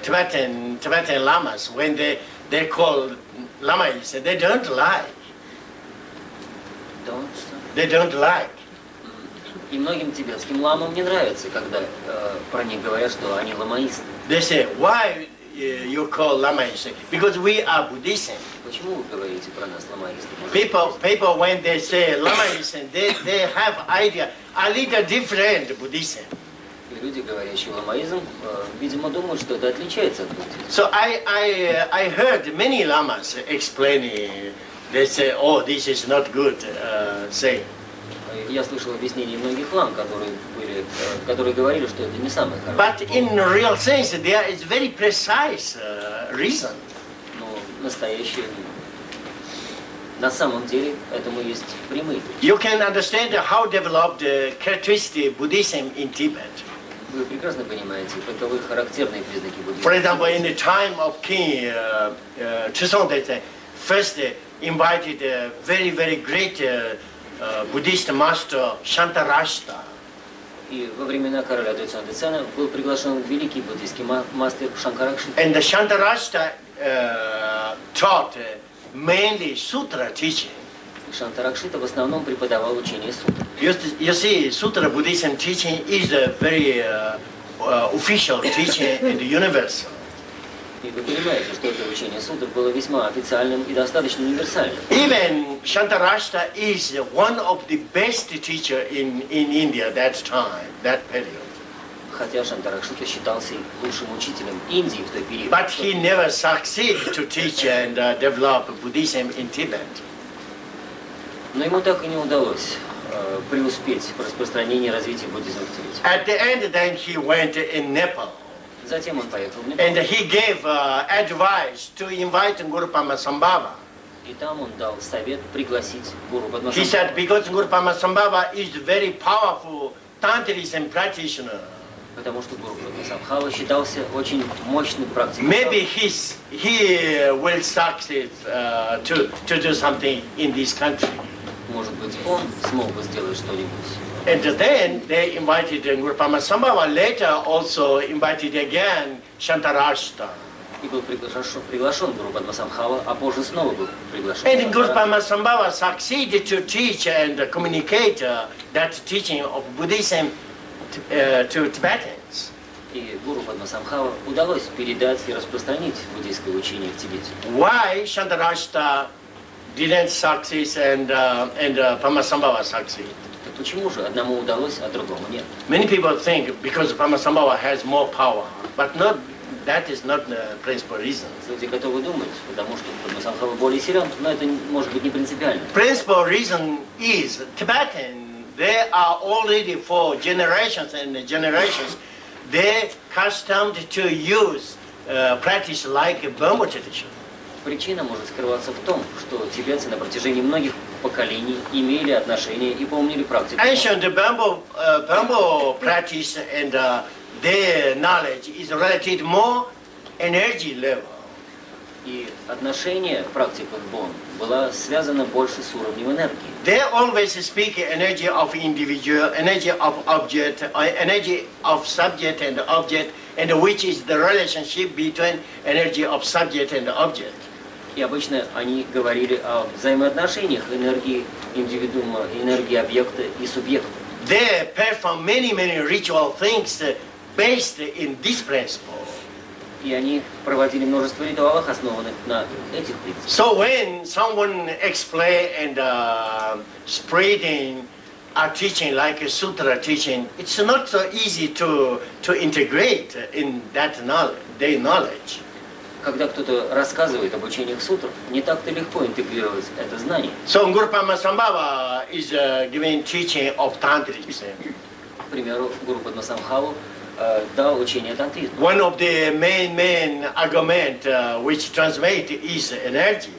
Tibetan lamas, when they call Lamaism, they don't like. They don't like. И многим тибетским ламам не нравится, когда про них говорят, что они ламаисты. They say, why you call Lamaism? Because we are Buddhism. Почему вы говорите про нас ламаисты? People when they say Lamaism, they have idea a little different Buddhism. И люди, говорящие ламаизм, видимо, думают, что это отличается от буддизма. So I heard many lamas explaining. They say, oh, this is not good. Say. Я слышал объяснения многих лам, которые говорили, что это не самое хорошее. But in real sense, there is very precise reason. Но настоящее, на самом деле, этому есть прямые. You can understand how developed characteristic Buddhism in Tibet. Вы прекрасно понимаете, каковы характерные признаки буддизма. For example, in the time of King Trisong Detsen, first invited a very great Buddhist master Shantarashta. И во времена короля Трисон Децена был приглашен великий буддийский мастер Шанкаракшита. And the Shantarashta taught mainly sutra teaching. И Шанкаракшита в основном преподавал учение сутр. You see, sutra Buddhism teaching is a very official teaching and universal. И вы понимаете, что это учение сутр было весьма официальным и достаточно универсальным. Even Shantarashta is one of the best teacher in India that time, that period. хотя Шантаракшита считался лучшим учителем Индии в той период. But he never succeeded to teach and develop Buddhism in Tibet. Но ему так и не удалось преуспеть в распространении и развитии буддизма в Тибете. At the end, then he went in Nepal. Затем он поехал в Непал. And he gave advice to invite Guru Padmasambhava. И там он дал совет пригласить Гуру He Падмасамбхаву. said, because Guru Padmasambhava is very powerful Tantrism practitioner, Потому что Гуру Падмасамбхава считался очень мощным практиком. maybe he will succeed to do something in this country. Может быть, он смог бы сделать что-нибудь. And then they invited Guru Padmasambhava, later also invited again Shantarashta. И был приглашен Гуру Падмасамбхава, а позже снова был приглашен. And Guru Padmasambhava succeeded to teach and communicate that teaching of Buddhism to Tibetans. И Гуру Падмасамбхава удалось передать и распространить буддийское учение в Тибете. Why Shantarashta didn't succeed and Padmasambhava succeeded? Так почему же одному удалось, а другому нет? Many people think because Padmasambhava has more power, but that is not the principal reason. Люди готовы думать, потому что Падмасамбхава более силен, но это может быть не принципиально. Principal reason is Tibetan, they are already for generations and generations, they accustomed to use practice like bamboo tradition. Причина может скрываться в том, что тибетцы на протяжении многих поколений имели отношение и помнили практику. Ancient bamboo practice and their knowledge is related more energy level. И отношение практиков Бон было связано больше с уровнем энергии. They always speak energy of individual, energy of object, energy of subject and object, and which is the relationship between energy of subject and object. И обычно они говорили о взаимоотношениях энергии индивидуума, энергии объекта и субъекта. They perform many ritual things based in this principle. И они проводили множество ритуалов, основанных на этих принципах. So when someone explain and spreading a teaching like a sutra teaching, it's not so easy to integrate in that knowledge, their knowledge. Когда кто-то рассказывает об учениях сутр, не так-то легко интегрировать это знание. So Guru Padmasambhava is giving teaching of Tantrism. К примеру, Гуру Падмасамбхаву дал учение тантризма. One of the main argument which translate is energy.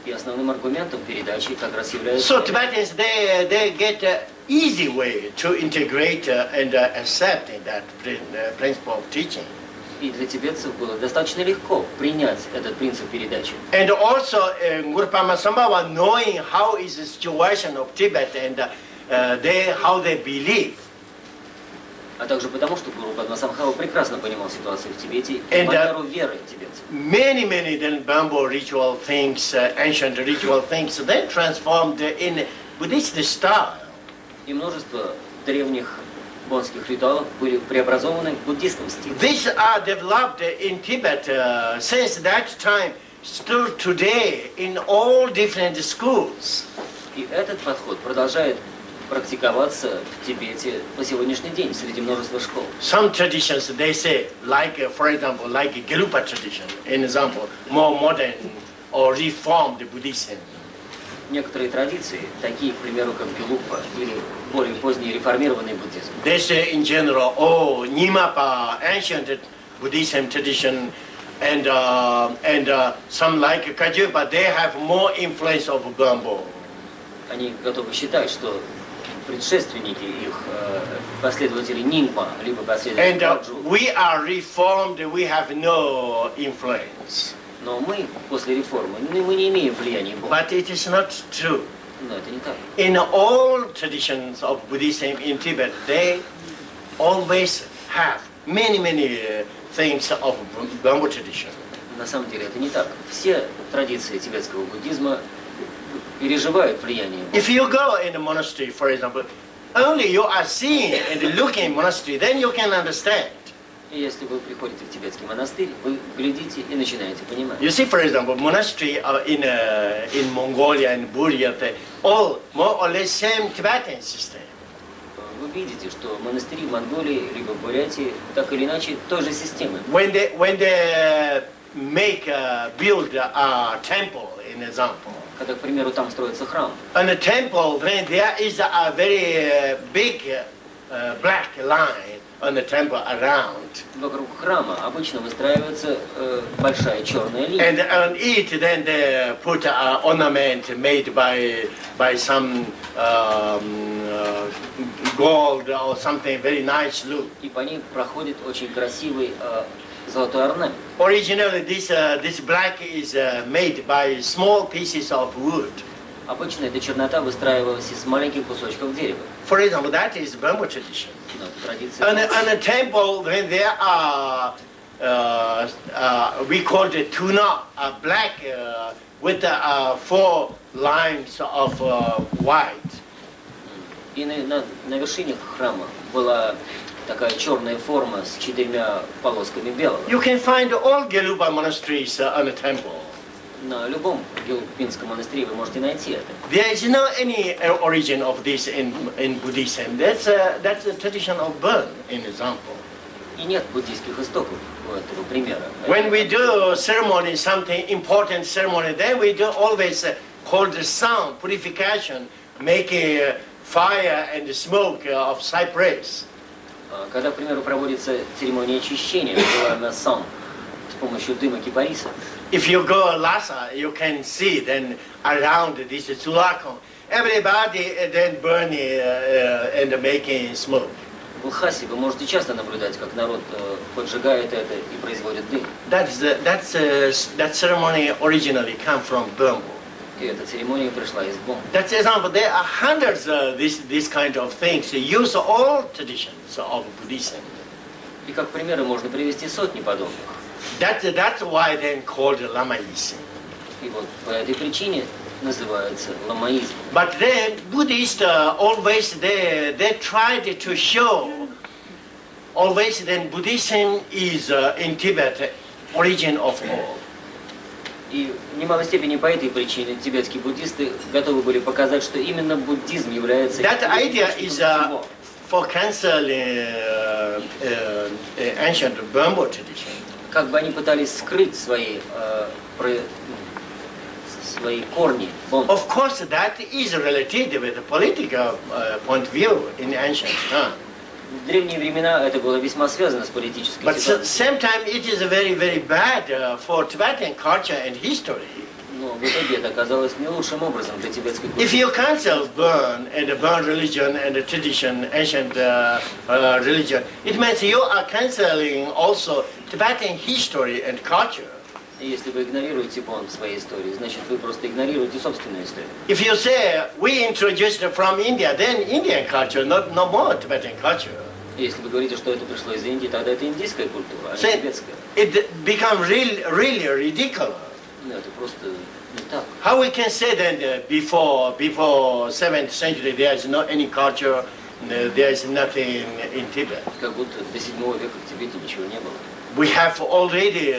И основным аргументом передачи как раз является... So Tibetans, they get an easy way to integrate and accept that principle of teaching. И для тибетцев было достаточно легко принять этот принцип передачи. And also Guru Padmasambhava knowing how is the situation of Tibet and how they believe. А также потому, что Гуру Падмасамбхава прекрасно понимал ситуацию в Тибете и манеру веры тибетцев. Many then bamboo ritual things, ancient ritual things, they transformed in Buddhist style. И множество древних бонских ритуалов были преобразованы в буддийском стиле. These are developed in Tibet since that time, still today in all different schools. И этот подход продолжает практиковаться в Тибете по сегодняшний день среди множества школ. Some traditions they say, like for example, like Gelupa tradition, an example, more modern or reformed Buddhism. Некоторые традиции, такие, к примеру, как Гелупа или более поздний реформированный буддизм. They say in general, oh, Nimapa, ancient Buddhism tradition, and some like Kajupa, they have more influence of Gambo. Они готовы считать, что предшественники их, последователи Нимпа, либо последователи Каджу. And we are reformed, we have no influence. Но мы, после реформы, мы не имеем влияния Бога. But it is not true. Но это не так. In all traditions of Buddhism in Tibet, they always have many things of Gambo tradition. На самом деле это не так. Все традиции тибетского буддизма переживают влияние Бога. If you go in a monastery, for example, only you are seeing and looking in monastery, then you can understand. И если вы приходите в тибетский монастырь, вы глядите и начинаете понимать. You see, for example, monastery in Mongolia and Burya, they all more or less same Tibetan system. вы видите, что монастыри в Монголии, либо в Бурятии, так или иначе, той же системы. When they build a temple, in example. Когда, к примеру, там строится храм. On the temple, then there is a very big black line on the temple around. Вокруг храма обычно выстраивается большая черная линия. And on it, then they put an ornament made by some gold or something very nice look. И по ней проходит очень красивый золотой орнамент. Originally, this black is made by small pieces of wood. Обычно эта чернота выстраивалась из маленьких кусочков дерева. For example, that is Burma tradition. Но это традиция. On a temple, then there are we call it tuna, a black with 4 lines of white. И на вершине храма была такая черная форма с 4 полосками белого. You can find all Gelupa monasteries on the temple. На любом Гелупинском монастыре вы можете найти это. There is no any origin of this in Buddhism. That's a tradition of Burma, in example. И нет буддийских истоков у этого примера. When we do ceremony, something important ceremony, then we do always call the sound purification, making fire and smoke of cypress. Когда, к примеру, проводится церемония очищения, называемая сан, с помощью дыма кипариса. If you go Lhasa, you can see then around this Sulakon, everybody then burning and making smoke. В Лхасе вы можете часто наблюдать, как народ поджигает это и производит дым. That ceremony originally come from Burma. И эта церемония пришла из Бон. That's example. There are hundreds of this kind of things. Use all traditions of Buddhism. И как примеры можно привести сотни подобных. That's why then called Lamaism. И вот по этой причине называется ламаизм. But then Buddhists always they tried to show always then Buddhism is in Tibet origin of all. И в немалой степени по этой причине тибетские буддисты готовы были показать, что именно буддизм является That idea is всего. for canceling ancient Burma tradition. Как бы они пытались скрыть свои корни. Of course, that is related with the political point of view in ancient time. В древние времена это было весьма связано с политической But ситуацией. same time, it is very, very bad for Tibetan culture and history. Но в итоге это оказалось не лучшим образом для тибетской If культуры. you cancel Burn and the Burn religion and the tradition, ancient religion, it means you are canceling also Tibetan history and culture. И если вы игнорируете Бон в своей истории, значит вы просто игнорируете собственную историю. If you say we introduced from India, then Indian culture, no more Tibetan culture. Если вы говорите, что это пришло из Индии, тогда это индийская культура, а не So тибетская. it becomes really ridiculous. Ну, это просто не так. How we can say that before 7th century there is no any culture, there is nothing in Tibet. Как будто до 7 века в Тибете ничего не было. We have already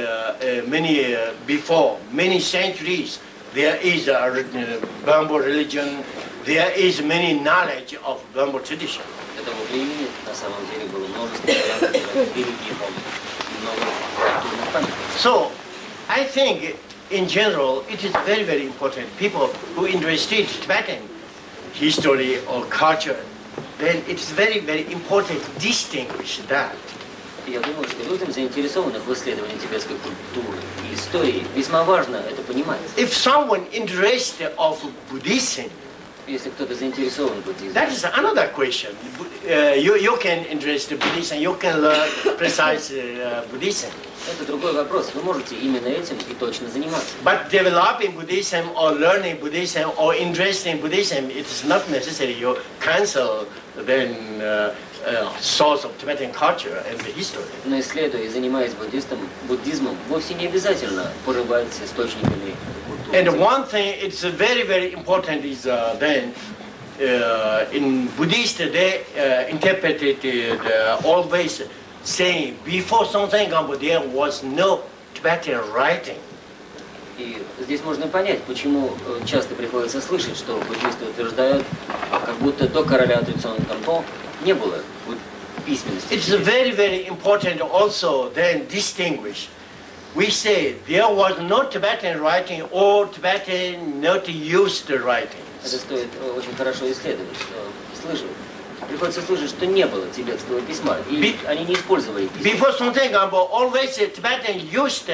before many centuries there is a Burma religion, there is many knowledge of Burma tradition. До того времени на самом деле было множество религий, много культурных памятников. So I think in general it is very, very important. People who interested in Tibetan history or culture, then it is very, very important to distinguish that. Я думаю, что людям, заинтересованным в исследовании тибетской культуры и истории, весьма важно это понимать. If someone interested of Buddhism, Если кто-то заинтересован в буддизме, that is another question. You can interest in Buddhism, you can learn precise Buddhism. это другой вопрос. Вы можете именно этим и точно заниматься. But developing Buddhism or learning Buddhism or interest in Buddhism, it is not necessary you cancel then source of Tibetan culture and the history. Но исследуя и занимаясь буддизмом, вовсе не обязательно порывать с источниками культуры. And one thing it's very, very important is then in Buddhist they interpreted always saying before Songtsen Gampo there was no Tibetan writing. И здесь можно понять, почему часто приходится слышать, что буддисты утверждают, как будто до короля Трицон Кампо не было письменности. It's very, very important also then distinguish. We say there was no Tibetan writing or Tibetan not used writing. Это стоит очень хорошо исследовать. Приходится слышать, что не было тибетского письма, и они не использовали письма. Before Songtsen Gampo, always Tibetan used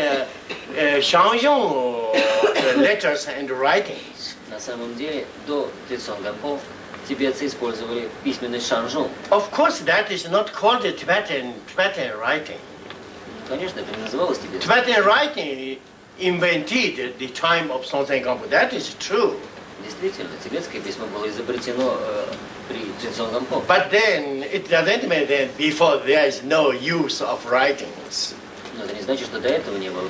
Shangyong letters and writings. На самом деле, до Тецон Гампо тибетцы использовали письменность шанжун. Of course, that is not called Tibetan writing. Конечно, это не называлось тибетским. Tibetan writing invented the time of Songtsen Gampo. That is true. Действительно, тибетское письмо было изобретено при Тецон Гампо. But then it doesn't mean that before there is no use of writings. Но это не значит, что до этого не было.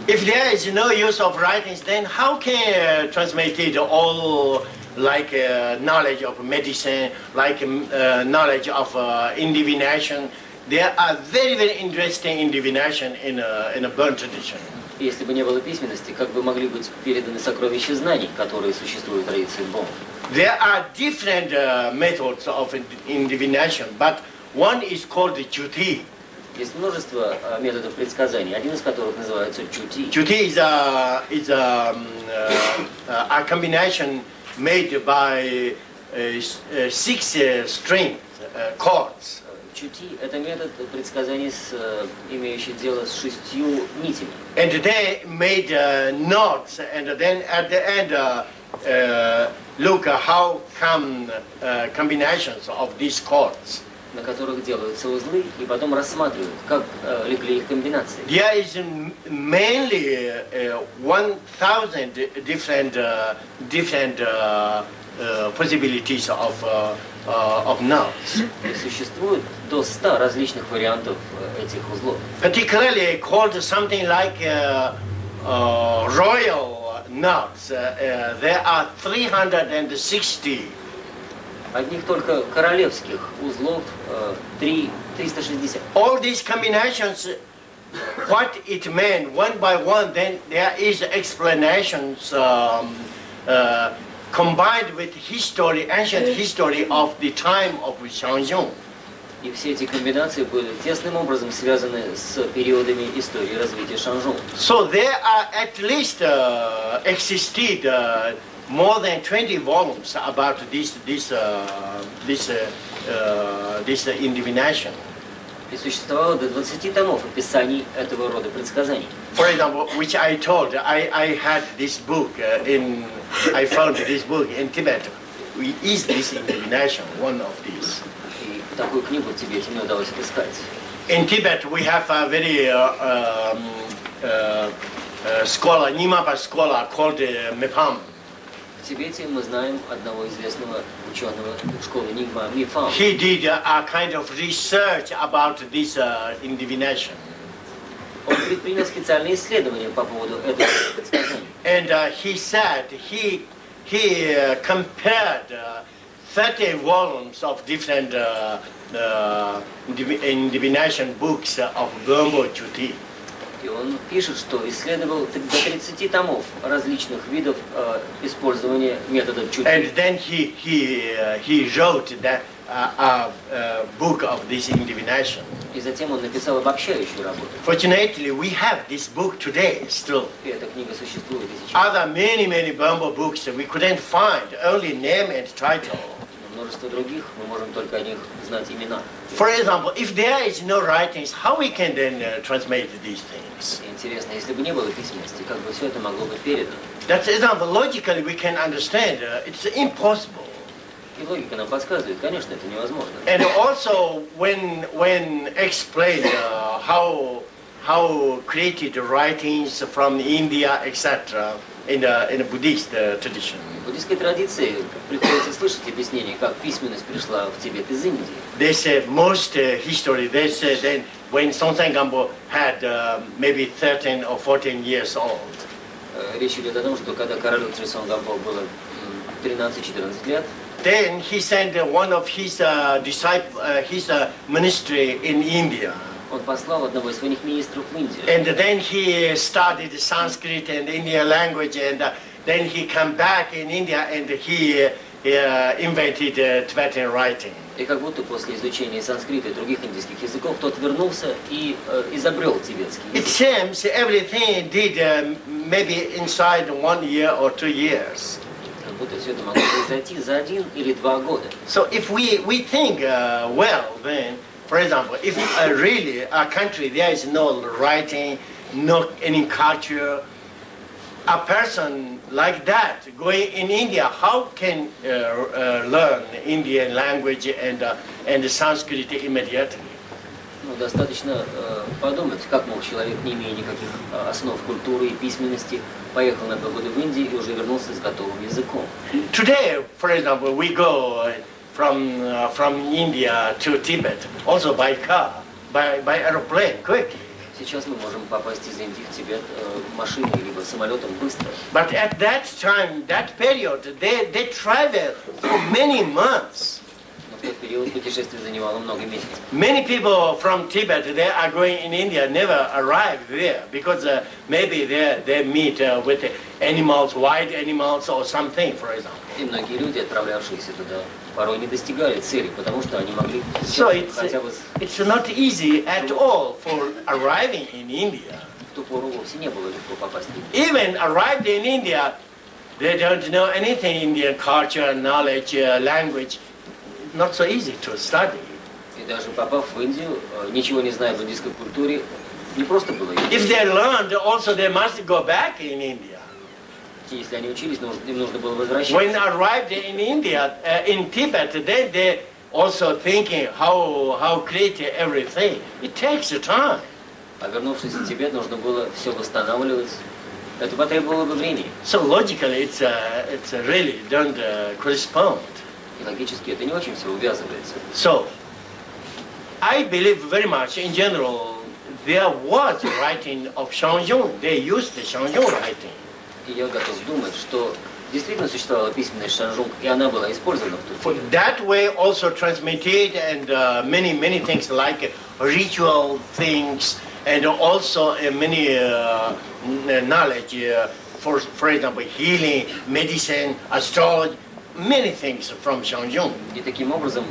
If there is no use of writings, then how can transmit it all like knowledge of medicine, like knowledge of divination? There are very, very interesting in divination in a Burn tradition. Если бы не было письменности, как бы могли быть переданы сокровища знаний, которые существуют в традиции Бон? There are different methods of divination, but one is called the Juti. Есть множество методов предсказаний, один из которых называется чути. Juti is a combination made by 6 string chords. Чути – это метод предсказаний, имеющий дело с 6 нитями. And they made notes, and then at the end, look how come combinations of these chords. На которых делаются узлы, и потом рассматривают, как легли их комбинации. There is mainly 1,000 different possibilities of notes. И существует до 100 различных вариантов этих узлов. Particularly called something like royal notes. There are 360. Одних только королевских узлов 360. All these combinations, what it meant one by one, then there is explanations combined with history, ancient history of the time of Shangyong. И все эти комбинации были тесным образом связаны с периодами истории развития Шанжун. So there are at least existed more than 20 volumes about this divination. И существовало до 20 томов описаний этого рода предсказаний. For example, which I told, I had this book I found this book in Tibet. Is this divination one of these? И такую книгу в Тибете мне удалось отыскать. In Tibet, we have a very scholar, Nimapa scholar called Mepam. В Тибете мы знаем одного известного ученого школы Нигма Мифам. He did a kind of research about this divination. Он предпринял специальные исследования по поводу этого предсказания. And he said he compared 30 volumes of different divination books of Burmbo Juti. И он пишет, что исследовал до 30 томов различных видов использования метода чути. And then he wrote that a book of this divination. И затем он написал обобщающую работу. Fortunately, we have this book today still. И эта книга существует и сейчас. Other many Burmbo books we couldn't find, only name and title. Множество других, мы можем только о них знать имена. For example, if there is no writings, how we can then transmit these things? Интересно, если бы не было письменности, как бы все это могло быть передано? That's example. Logically, we can understand. It's impossible. И логика нам подсказывает, конечно, это невозможно. And also, when explained how created writings from India, etc., in a Buddhist tradition. В буддийской традиции приходится слышать объяснение, как письменность пришла в Тибет из Индии. They say most history. They say then when Songtsen Gampo had maybe 13 or 14 years old. Речь идет о том, что когда королю Тецон Гампо было 13-14 лет, then he sent one of his disciples, his ministry in India. Он послал одного из своих министров в Индию. And then he studied Sanskrit and Indian language, and then he came back in India and he invented Tibetan writing. И как будто после изучения санскрита и других индийских языков тот вернулся и изобрел тибетский It язык. seems everything did maybe inside 1 year or 2 years. Как будто все это могло произойти за 1 или 2 года. So if we think well, then, for example, if really a country there is no writing, no any culture, a person like that going in India, how can learn Indian language and Sanskrit immediately? Ну, достаточно подумать, как мог человек, не имея никаких основ культуры и письменности, поехал на 2 года в Индию и уже вернулся с готовым языком. Today, for example, we go from India to Tibet, also by car, by aeroplane, quickly. Сейчас мы можем попасть из Индии в Тибет машиной либо самолетом быстро. But at that time, that period, they travel for many months. Но в тот период путешествие занимало много месяцев. Many people from Tibet, they are going in India, never arrive there because maybe they meet with animals, wild animals or something, for example. И многие люди, отправлявшиеся туда, порой не достигали цели, потому что они могли So хотя бы it's not easy at all for arriving in India. в ту пору вовсе не было легко попасть в Индию. Even arrived in India, they don't know anything Indian culture, knowledge, language. Not so easy to study. И даже попав в Индию, ничего не зная об индийской культуре, не просто было. If they learned, also they must go back in India. Если они учились, им нужно было возвращаться. When arrived in India, in Tibet, then they also thinking how create everything. It takes time. А вернувшись в Тибет, нужно было все восстанавливать. Это потребовало бы времени. So logically, it's really don't correspond. И логически это не очень все увязывается. So, I believe very much in general there was writing of Shangyong. They used the Shangyong writing. И я готов думать, что действительно существовала письменность шанжунг, и она была использована в тот период. That way also transmitted and many things like ritual things and also many knowledge for example healing, medicine, astrology, many things from Shangyong. И таким образом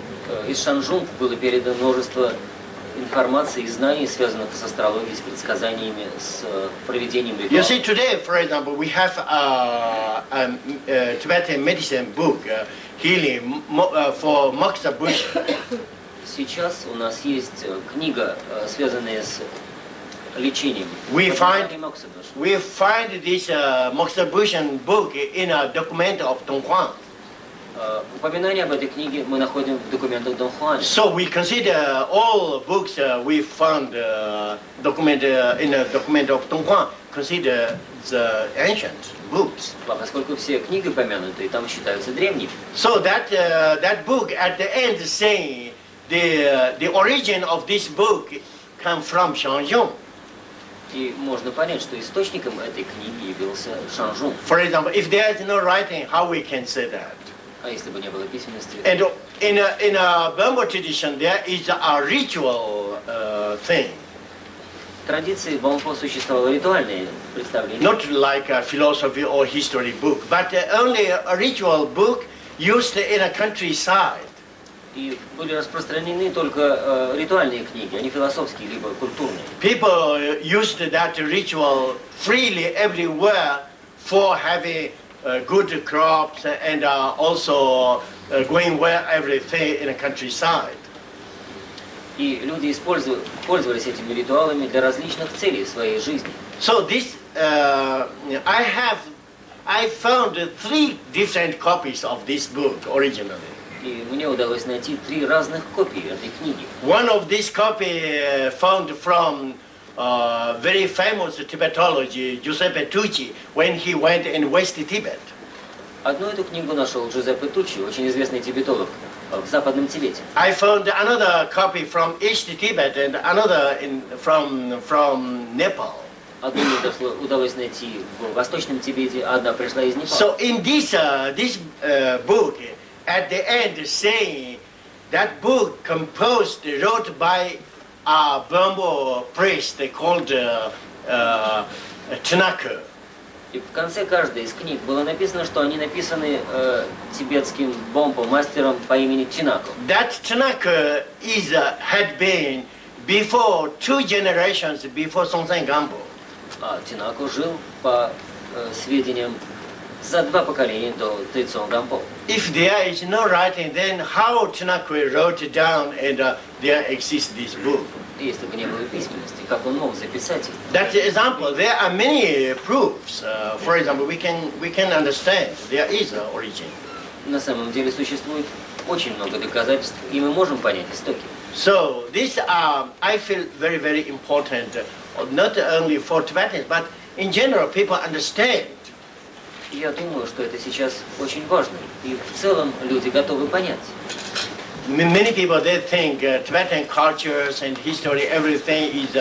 из шанжунг было передано множество информации и знаний, связанных с астрологией, с предсказаниями, с проведением You ритуалов. see, today, for example, we have a Tibetan medicine book, healing for Moksha Bush. Сейчас у нас есть книга, связанная с лечением. We find this Moksha Bush book in a document of Donghuang. Упоминание об этой книге мы находим в документах Донхуана. So we consider all books we found document in a document of Donghuang consider the ancient books. Поскольку все книги упомянуты, там считаются древними. So that book at the end saying the origin of this book come from Shangyong. И можно понять, что источником этой книги явился шанжунг. For example, if there is no writing, how we can say that? А если бы не было письменности? And in a Burma tradition, there is a ritual thing. В традиции Бомпо существовало ритуальное представление. Not like a philosophy or history book, but only a ritual book used in a countryside. И были распространены только ритуальные книги, а не философские, либо культурные. People used that ritual freely everywhere for having good crops and also going well everything in a countryside. И люди пользовались этими ритуалами для различных целей в своей жизни. So this, I found 3 different copies of this book originally. И мне удалось найти 3 разных копии этой книги. One of these copy found from very famous Tibetology Giuseppe Tucci when he went in West Tibet. Одну эту книгу нашел Джузеппе Туччи, очень известный тибетолог в Западном Тибете. I found another copy from East Tibet and another from Nepal. Одну мне удалось найти в Восточном Тибете, а одна пришла из Непала. So in this book, at the end saying that book wrote by a Burma priest called Tanaka. И в конце каждой из книг было написано, что они написаны тибетским бомбо-мастером по имени Чинако. That Chinako had been before 2 generations before Songtsen Gampo. А Чинако жил, по сведениям, за 2 поколения до Тайцон Гампо. If there is no writing, then how Chinako wrote down and there exists this book? Если бы не было письменности, как он мог записать их? That's the example. There are many proofs. For example, we can understand there is an origin. На самом деле существует очень много доказательств, и мы можем понять истоки. So these are, I feel, very, very important, not only for Tibetans, but in general, people understand. Я думаю, что это сейчас очень важно, и в целом люди готовы понять. Many people, they think Tibetan cultures and history, everything is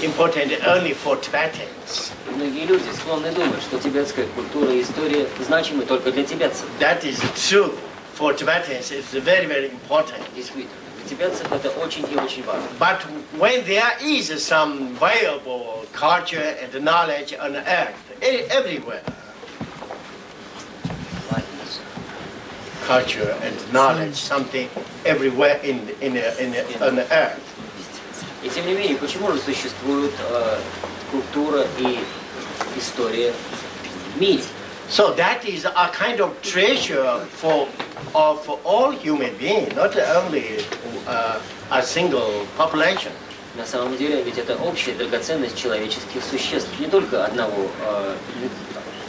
important only for Tibetans. Многие люди склонны думать, что тибетская культура и история значимы только для тибетцев. That is true. For Tibetans, it's very, very important. Действительно, для тибетцев это очень и очень важно. But when there is some valuable culture and knowledge on earth, everywhere, culture and knowledge, something everywhere on the earth. И тем не менее, почему же существует культура и история в мире? So that is a kind of treasure of all human beings, not only a single population. На самом деле, ведь это общая драгоценность человеческих существ, не только одного,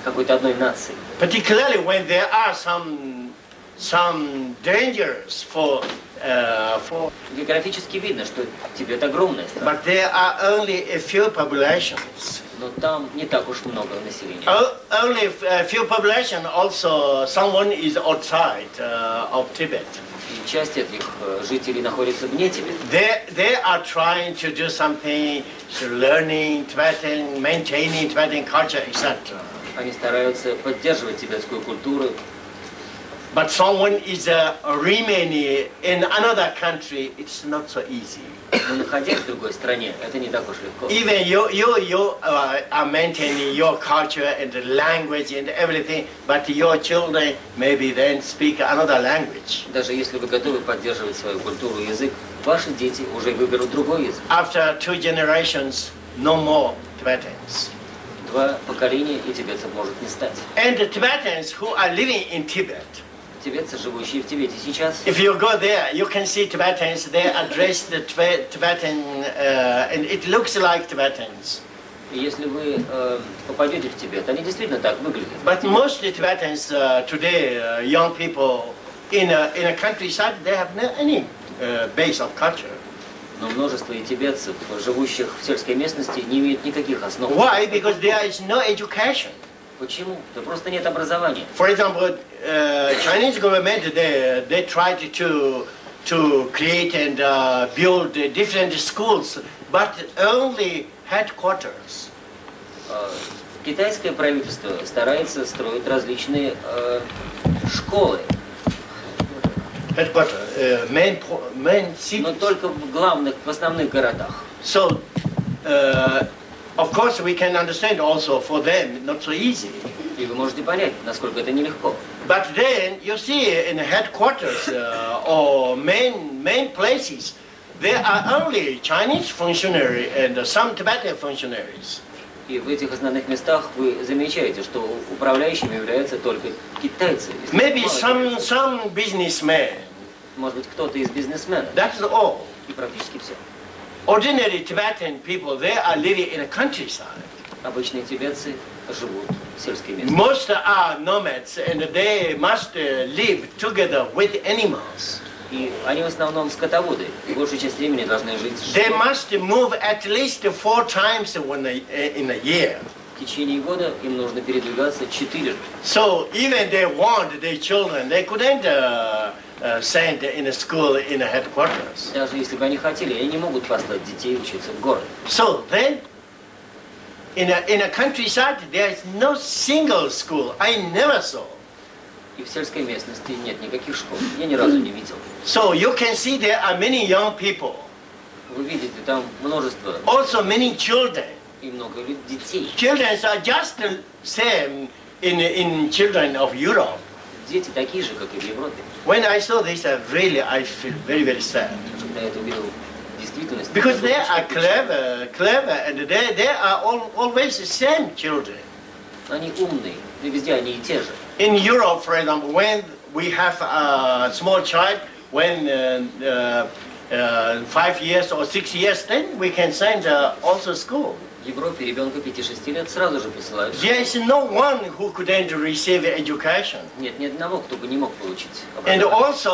какой-то одной нации. Particularly when there are some dangers for. Географически видно, что Тибет огромная страна. But there are only a few populations. Но там не так уж много населения. Only a few population. Also, someone is outside of Tibet. И часть этих жителей находится вне Тибета. They are trying to do something, learning Tibetan, maintaining Tibetan culture, etc. Они стараются поддерживать тибетскую культуру. But someone is remaining in another country, it's not so easy. Но находясь в другой стране, это не так уж легко. Even you are maintaining your culture and the language and everything, but your children maybe then speak another language. Даже если вы готовы поддерживать свою культуру и язык, ваши дети уже выберут другой язык. After 2 generations, no more Tibetans. 2 поколения и тибетцев может не стать. And the Tibetans who are living in Tibet, тибетцы, живущие в Тибете сейчас. if you go there, you can see Tibetans. They address the Tibetan, and it looks like Tibetans. И если вы попадете в Тибет, они действительно так выглядят. But most Tibetans today, young people in a countryside, they have no any base of culture. Но множество и тибетцев, живущих в сельской местности, не имеют никаких основ. Why? Because there is no education. Почему? Да просто нет образования. For example, Chinese government they tried to create and build different schools, but only headquarters. Китайское правительство старается строить различные школы. Headquarters, main cities. Но только в основных городах. So, of course, we can understand also for them not so easy. И вы можете понять, насколько это нелегко. But then you see in headquarters or main places, there are only Chinese functionaries and some Tibetan functionaries. И в этих основных местах вы замечаете, что управляющими являются только китайцы. Maybe some businessmen. Может быть, кто-то из бизнесменов. That's all. И практически все. Ordinary Tibetan people, they are living in a countryside. Обычные тибетцы живут в сельской местности. Most are nomads, and they must live together with animals. И они в основном скотоводы. И большую часть времени должны жить с They животными. must move at least 4 times in a year. В течение года им нужно передвигаться 4 раза. So even they want their children, they couldn't send in a school in a headquarters. Даже если бы они хотели, они не могут послать детей учиться в город. So then, in a countryside, there is no single school. I never saw. И в сельской местности нет никаких школ. Я ни разу не видел. So you can see there are many young people, Вы видите там множество, also many children. И много детей. Children are just the same in children of Europe. Дети такие же, как и в Европе. When I saw this, really I feel very, very sad. Когда я это увидел в действительности. Because they are clever, and they are always the same children. Они умные, и везде они и те же. In Europe, for example, when we have a small child, when 5 years or 6 years, then we can send also school. В Европе ребенка 5-6 лет сразу же присылают. There is no one who couldn't receive education. Нет ни одного, кто бы не мог получить And образование. also,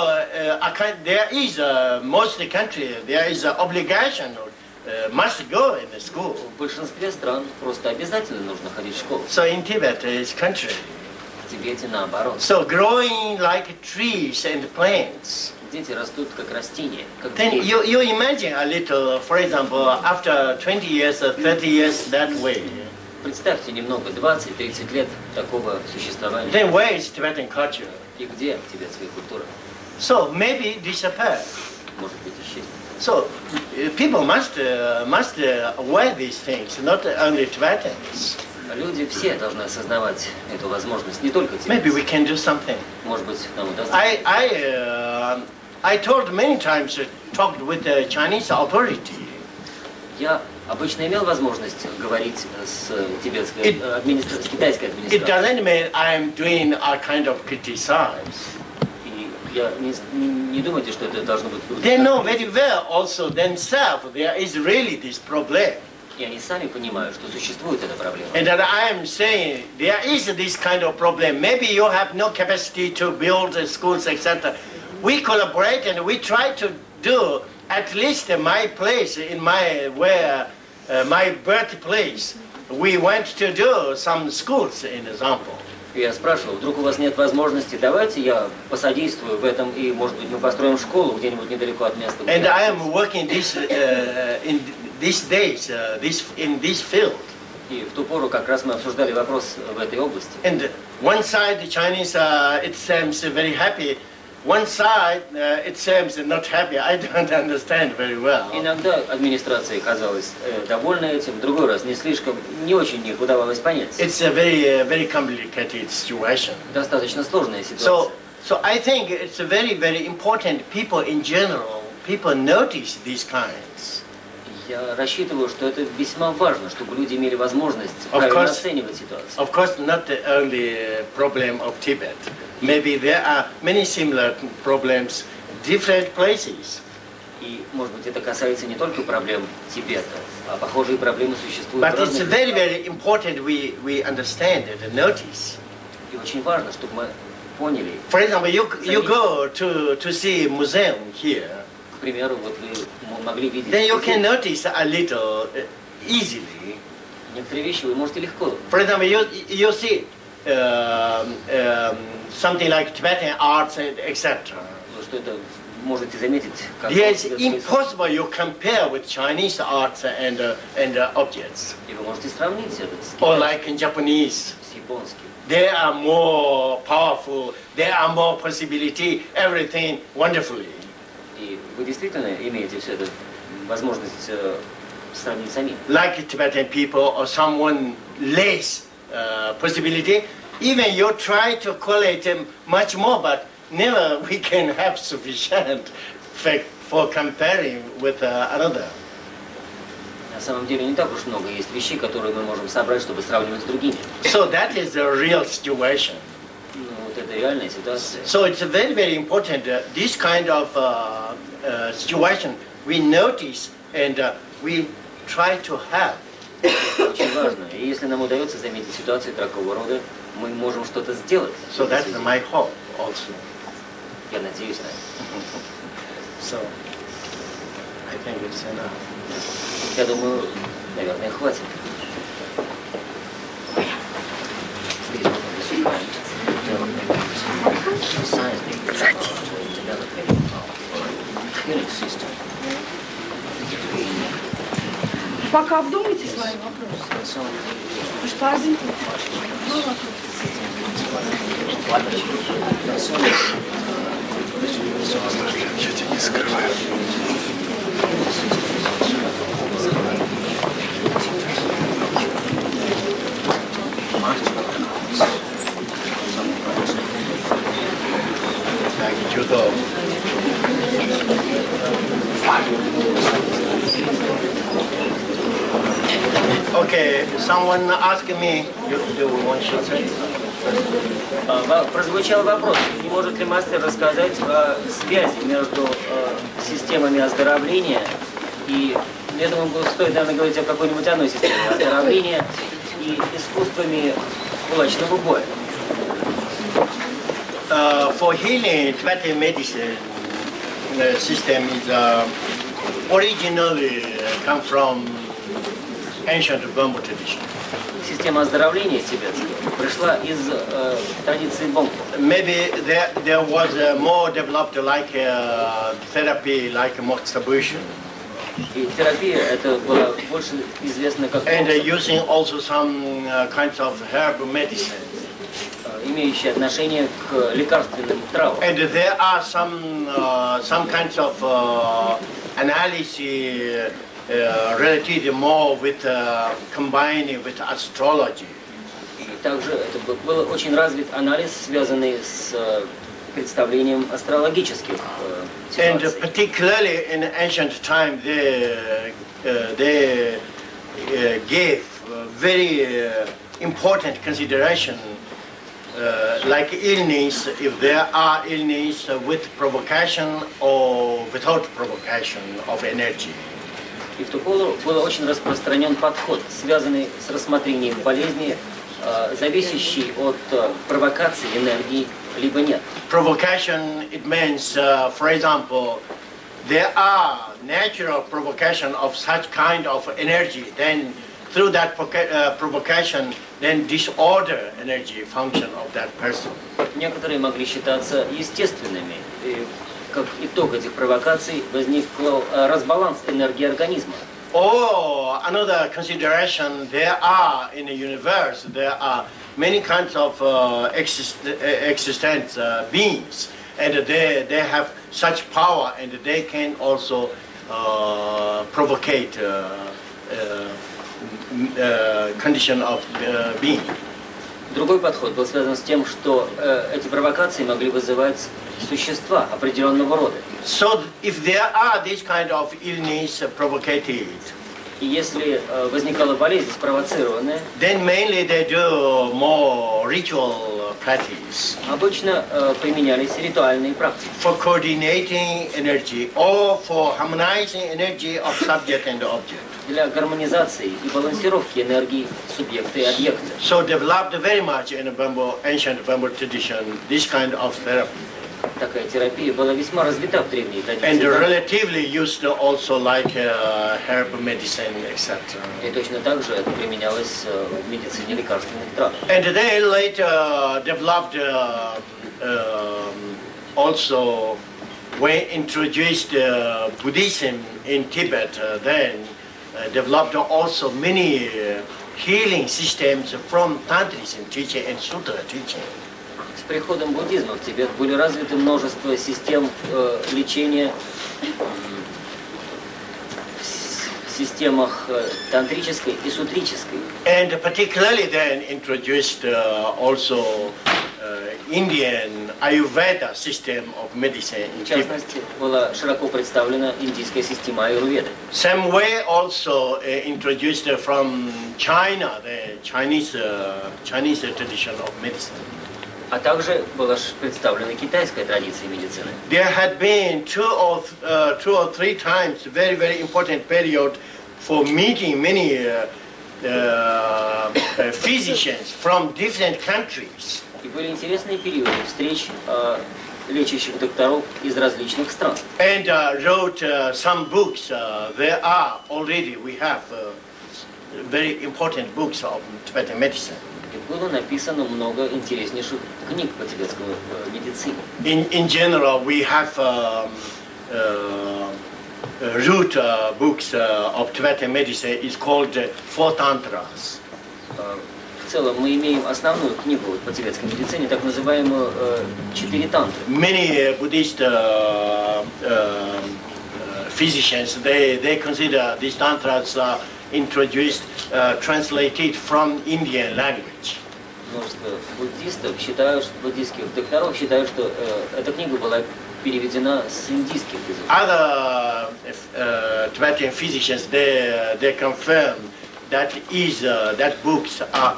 there is most country there is an obligation must go in the school. В большинстве стран просто обязательно нужно ходить в школу. So in Tibet is country. В Тибете наоборот. So growing like trees and plants. Дети растут как растения, как Then деревья. you imagine a little, for example, after 20 years or 30 years that way. Представьте немного, 20-30 лет такого существования. Then where is Tibetan culture? И где тибетская культура? So maybe disappear. Может быть, исчезнет. So people must aware these things, not only Tibetans. Люди все должны осознавать эту возможность, не только Maybe we тибетцы. can do something. Может быть, нам удастся. I told many times, talked with the Chinese authority. Я обычно имел возможность говорить с тибетской с китайской It администрацией. doesn't mean I'm doing a kind of criticize. И я не думайте, что это должно быть. They know very well also themselves there is really this problem. И они сами понимают, что существует эта проблема. And that I am saying there is this kind of problem. Maybe you have no capacity to build schools, etc. We collaborate and we try to do at least my place in my my birthplace. We want to do some schools, in example. И я спрашивал, вдруг у вас нет возможности, давайте я посодействую в этом, и, может быть, мы построим школу где-нибудь недалеко от места. And I am working in these days in this field. И в ту пору как раз мы обсуждали вопрос в этой области. And one side the Chinese it seems very happy. One side it seems not happy. I don't understand very well. Иногда администрация казалась довольна этим, в другой раз не слишком, не очень их удавалось понять. It's a very complicated situation. Достаточно сложная ситуация. So I think it's very, very important. People in general, people notice these kinds. Я рассчитываю, что это весьма важно, чтобы люди имели возможность правильно оценивать ситуацию. Of course, not the only problem of Tibet. Maybe there are many similar problems in different places. И, может быть, это касается не только проблем Тибета, а похожие проблемы существуют в But it's разных. very, very important we understand it and notice. И очень важно, чтобы мы поняли. For example, you go to see a museum here. К примеру, вот вы могли видеть. Then you can notice a little easily. Некоторые вещи вы можете легко. For example, you see something like Tibetan arts, etc. Что это можете заметить, как It's impossible you compare with Chinese arts and objects. И вы можете сравнить это с Or like in Japanese, с японским. they are more powerful, there are more possibility, everything wonderfully. И вы действительно имеете все это возможность сравнить самим. Like Tibetan people or someone less possibility, even you try to collect much more, but never we can have sufficient fact for comparing with another. На самом деле не так уж много есть вещей, которые мы можем собрать, чтобы сравнивать с другими. So that is the real situation. Ну, вот это реальная ситуация. So it's very, very important this kind of situation we notice and we try to have. Очень важно. И если нам удается заметить ситуацию такого рода, мы можем что-то сделать. So that's my hope also. Я надеюсь на это. So I think it's enough. Я думаю, наверное, хватит. Пока обдумайте свои вопросы. Вы что, один? Я тебя не скрываю. someone asked me, you want to say? Прозвучал вопрос, не может ли мастер рассказать о связи между системами оздоровления и, я думаю, стоит, наверное, говорить о какой-нибудь одной системе оздоровления и искусствами кулачного боя. For healing, Tibetan medicine system is originally come from ancient Bambu tradition. Система оздоровления тибетская пришла из традиции бомбу. Maybe there was more developed like therapy, like masturbation. И терапия это была больше известна как and using also some kinds of herb medicine. Имеющие отношение к лекарственным травам. And there are some kinds of analysis related more with combining with astrology. И также это был очень развит анализ, связанный с представлением астрологических And ситуаций. particularly in ancient time, they gave very important consideration, like illness, if there are illness with provocation or without provocation of energy. И в ту пору был очень распространен подход, связанный с рассмотрением болезни, зависящий от провокации энергии, либо нет. Provocation, it means, for example, there are natural provocation of such kind of energy, then through that provocation, then disorder energy function of that person. Некоторые могли считаться естественными. И как итог этих провокаций возник разбаланс энергии организма. Or another consideration, there are in the universe, there are many kinds of existent beings, and they have such power, and they can also provocate condition of being. Другой подход был связан с тем, что эти провокации могли вызывать существа определенного рода. So if there are this kind of illness provocated, И если возникала болезнь спровоцированная, then mainly they do more ritual practice обычно применялись ритуальные практики for coordinating energy or for harmonizing energy of subject and object. для гармонизации и балансировки энергии субъекта и объекта. So developed very much in ancient Bambu tradition this kind of therapy. Такая терапия была весьма развита в древней And традиции. relatively used also like herb medicine, etc. И точно так же это применялось в медицине лекарственных трав. And they later developed also when introduced Buddhism in Tibet, then developed also many healing systems from Tantrism teaching and Sutra teaching. С приходом буддизма в Тибет были развиты множество систем лечения в системах тантрической и сутрической. And particularly then introduced also Indian Ayurveda system of medicine in В Tibet. частности, была широко представлена индийская система аюрведы. Same way also introduced from China, the Chinese tradition of medicine. А также была представлена китайская традиция медицины. There had been two or three times very, very important period for meeting many physicians from different countries. И были интересные периоды встреч лечащих докторов из различных стран. And wrote some books. There are already, we have very important books of Tibetan medicine. И было написано много интереснейших книг по тибетской медицине. In general, we have root books of Tibetan medicine. It's called Four Tantras. В целом мы имеем основную книгу по тибетской медицине, так называемую «Четыре тантры». Many Buddhist physicians, they consider these tantras introduced, translated from Indian language. Множество буддийских докторов считают, что эта книга была переведена с индийских языков. Other Tibetan physicians, they confirm that books are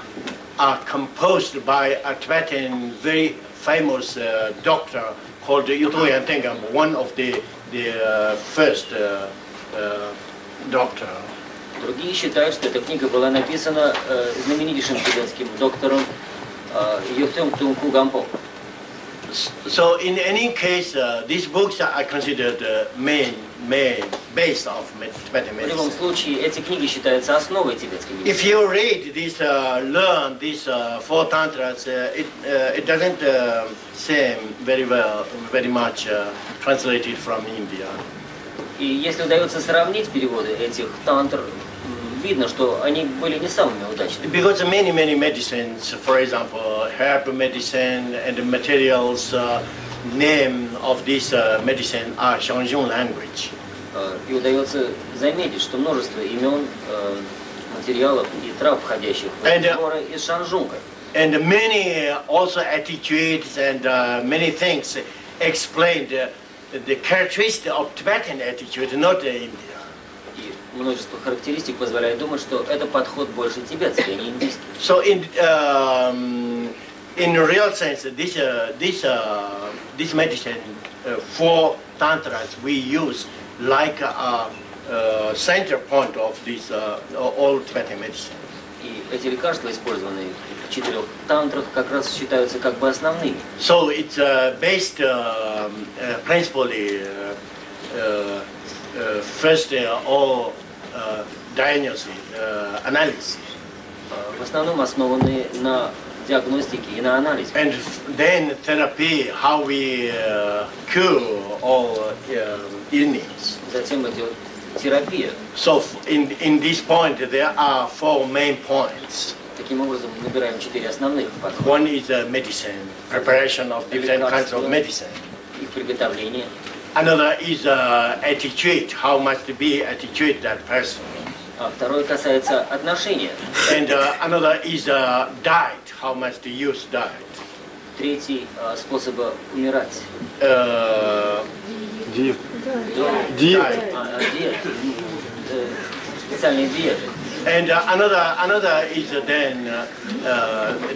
composed by a Tibetan very famous doctor called Oriental, one of the first doctor. Другие считают, что эта книга была написана знаменитейшим тибетским доктором Юхтем Тунку Гампо. So in any case, these books are considered main base of Tibetan medicine. В любом случае, эти книги считаются основой тибетской медицины. If you read this, learn these four tantras, it doesn't seem very much translated from India. И если удается сравнить переводы этих тантр, видно, что они были не самыми удачными. Because many medicines, for example, herb medicine and the materials, name of this medicine are Xianzhong language. И удается заметить, что множество имен, материалов и трав, входящих в эти сборы, из шанжунга. And many also attitudes and many things explained the characteristic of Tibetan attitude, not India. И множество характеристик позволяет думать, что это подход больше тибетский, а не индийский. So in real sense, this medicine, four tantras we use like a center point of this all Tibetan medicine. И эти лекарства, использованные в 4 тантрах, как раз считаются как бы основными. So it's based principally first all diagnosis, analysis. В основном основаны на диагностике и на анализе. And then therapy, how we cure all illness. Затем идет терапия. So in this point there are four main points. Таким образом, мы выбираем 4 основных подхода. One is medicine, preparation of different kinds of medicine. Их приготовление. Another is attitude, how much to be attitude that person. А второе касается отношения. And another is diet, how much to use diet. Третий способа умирать. Диет. Специальные диеты. And another is then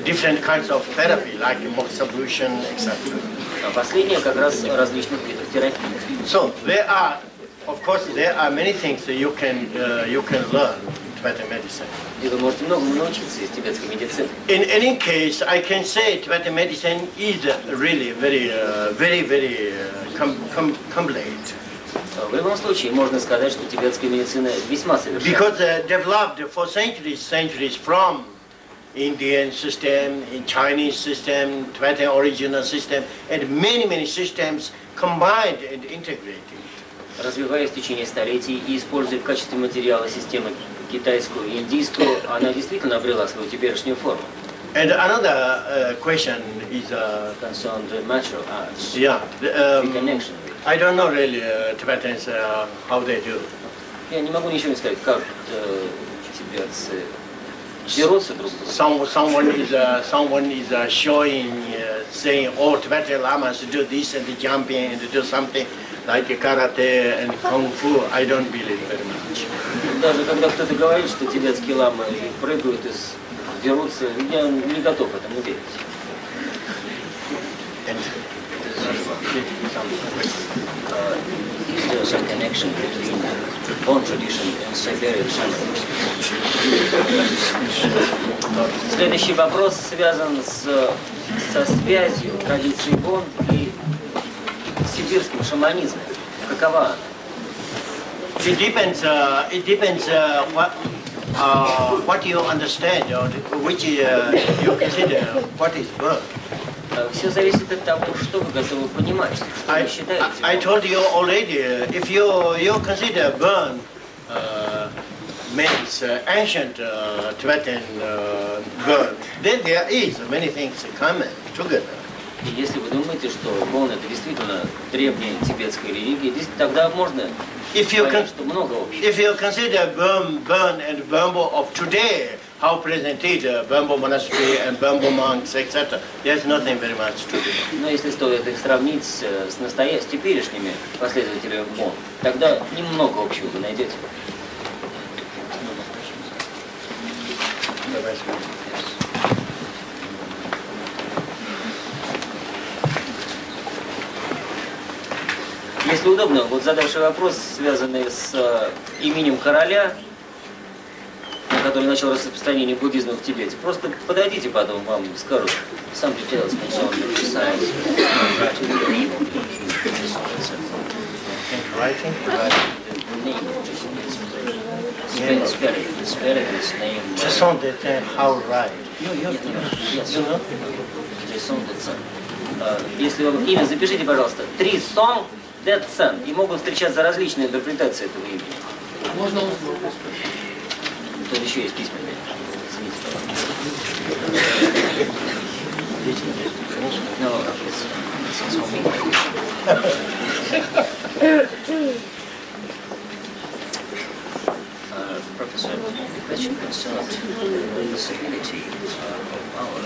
different kinds of therapy, like moxibustion, etc. А последнее как раз различных видов терапии. So there are, of course, there are many things that you can learn Tibetan medicine. И вы можете многому научиться из тибетской медицины. In any case, I can say Tibetan medicine is really very complete. В любом случае, можно сказать, что тибетская медицина весьма совершенна. Because developed for centuries from Indian system, in Chinese system, Tibetan original system, and many systems combined and integrated. Развиваясь в течение столетий и используя в качестве материала системы китайскую и индийскую, она действительно обрела свою теперешнюю форму. And another question is concerned martial arts. Yeah. Connection. I don't know really Tibetans how they do. Я не могу ничего не сказать, как тибетцы дерутся друг с другом. Someone is showing, saying, oh, Tibetan lamas do this and jumping and do something like karate and kung fu. I don't believe very much. Даже когда кто-то говорит, что тибетские ламы прыгают и дерутся, я не готов этому верить. Is there some connection between Bon tradition and Siberian Shamans? Следующий вопрос связан со связью традиций Бон и сибирским шаманизмом. Какова она? It depends what you understand or which you consider what is birth. Все зависит от того, что вы готовы понимать, что вы считаете. I told you already, if you consider burn means ancient Tibetan burn, then there is many things common together. И если вы думаете, что Бон это действительно древняя тибетская религия, тогда можно понять, что много общего. If you consider burn and Burma of today, how presented Burma monastery and Burma monks, etc., there's nothing very much to do. Но если стоит их сравнить с теперешними последователями Бон, тогда немного общего вы найдете. Если удобно, вот задавший вопрос, связанный с именем короля, который начал распространение буддизма в Тибете, просто подойдите потом, вам скажут some details concerning the science. Writing? Spelling his name. Just on the how right. Yes. Если вам имя, запишите, пожалуйста, Трисong Дэтсэн, и могут встречаться различные интерпретации этого имени. Можно узнать. Тут еще есть письменные. Professor, the question concerned the possibility of our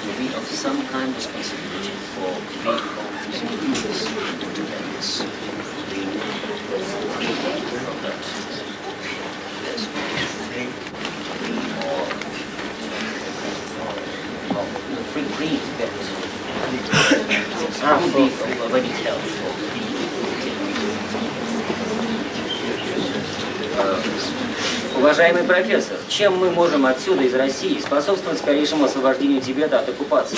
will be of some kind of responsibility for being confused independence, being freed from that. Yes, free or free would be of any help for Уважаемый профессор, чем мы можем отсюда, из России, способствовать скорейшему освобождению Тибета от оккупации?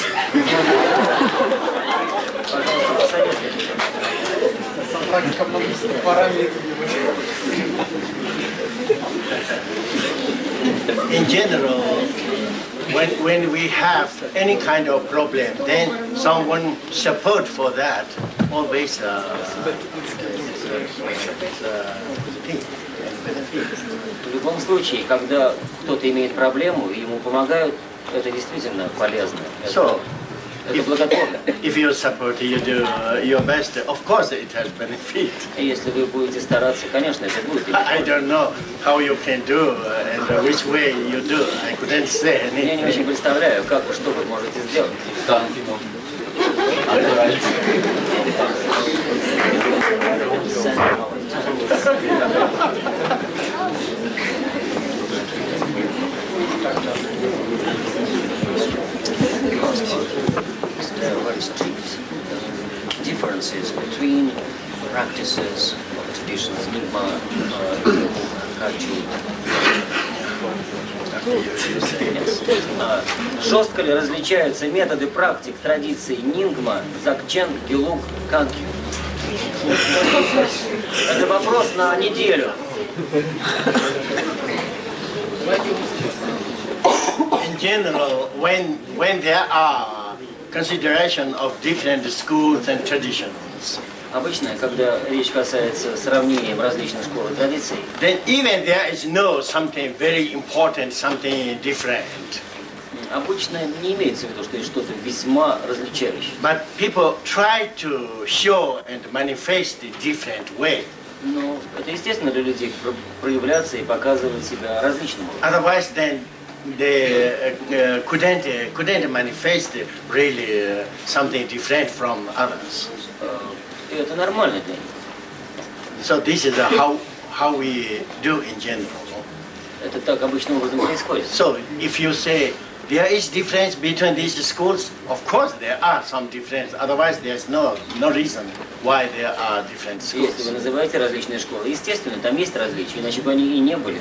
Пожалуйста, посоветуйте. In general, when we have any kind of problem, then someone support for that always В любом случае, когда кто-то имеет проблему и ему помогают, это действительно полезно. Это благотворно. If you support, you do your best. Of course, it has benefit. И если вы будете стараться, конечно, это будет. I don't know how you can do and which way you do. I couldn't say anything. Я не очень представляю, как и что вы можете сделать. There are very strict differences between practices of traditions, Nyingma, Kagyu. Жестко ли различаются методы практик традиций Нингма, Dzogchen, Gelug, Kagyu? Это вопрос на неделю. In general, when there are consideration of different schools and traditions, Обычно, когда речь касается сравнения различных школ и традиций, then even there is no something very important, something different. Обычно не имеется в виду, что есть что-то весьма различающее. But people try to show and manifest a different way. Но это естественно для людей проявляться и показывать себя различным образом. Otherwise, then they couldn't manifest really something different from others. И это нормально для них. So this is how we do in general. Это так обычным образом происходит. So if you say there is difference between these schools, of course there are some difference. Otherwise, there's no reason why there are different schools. Если вы называете различные школы, естественно, там есть различия, иначе бы они и не были.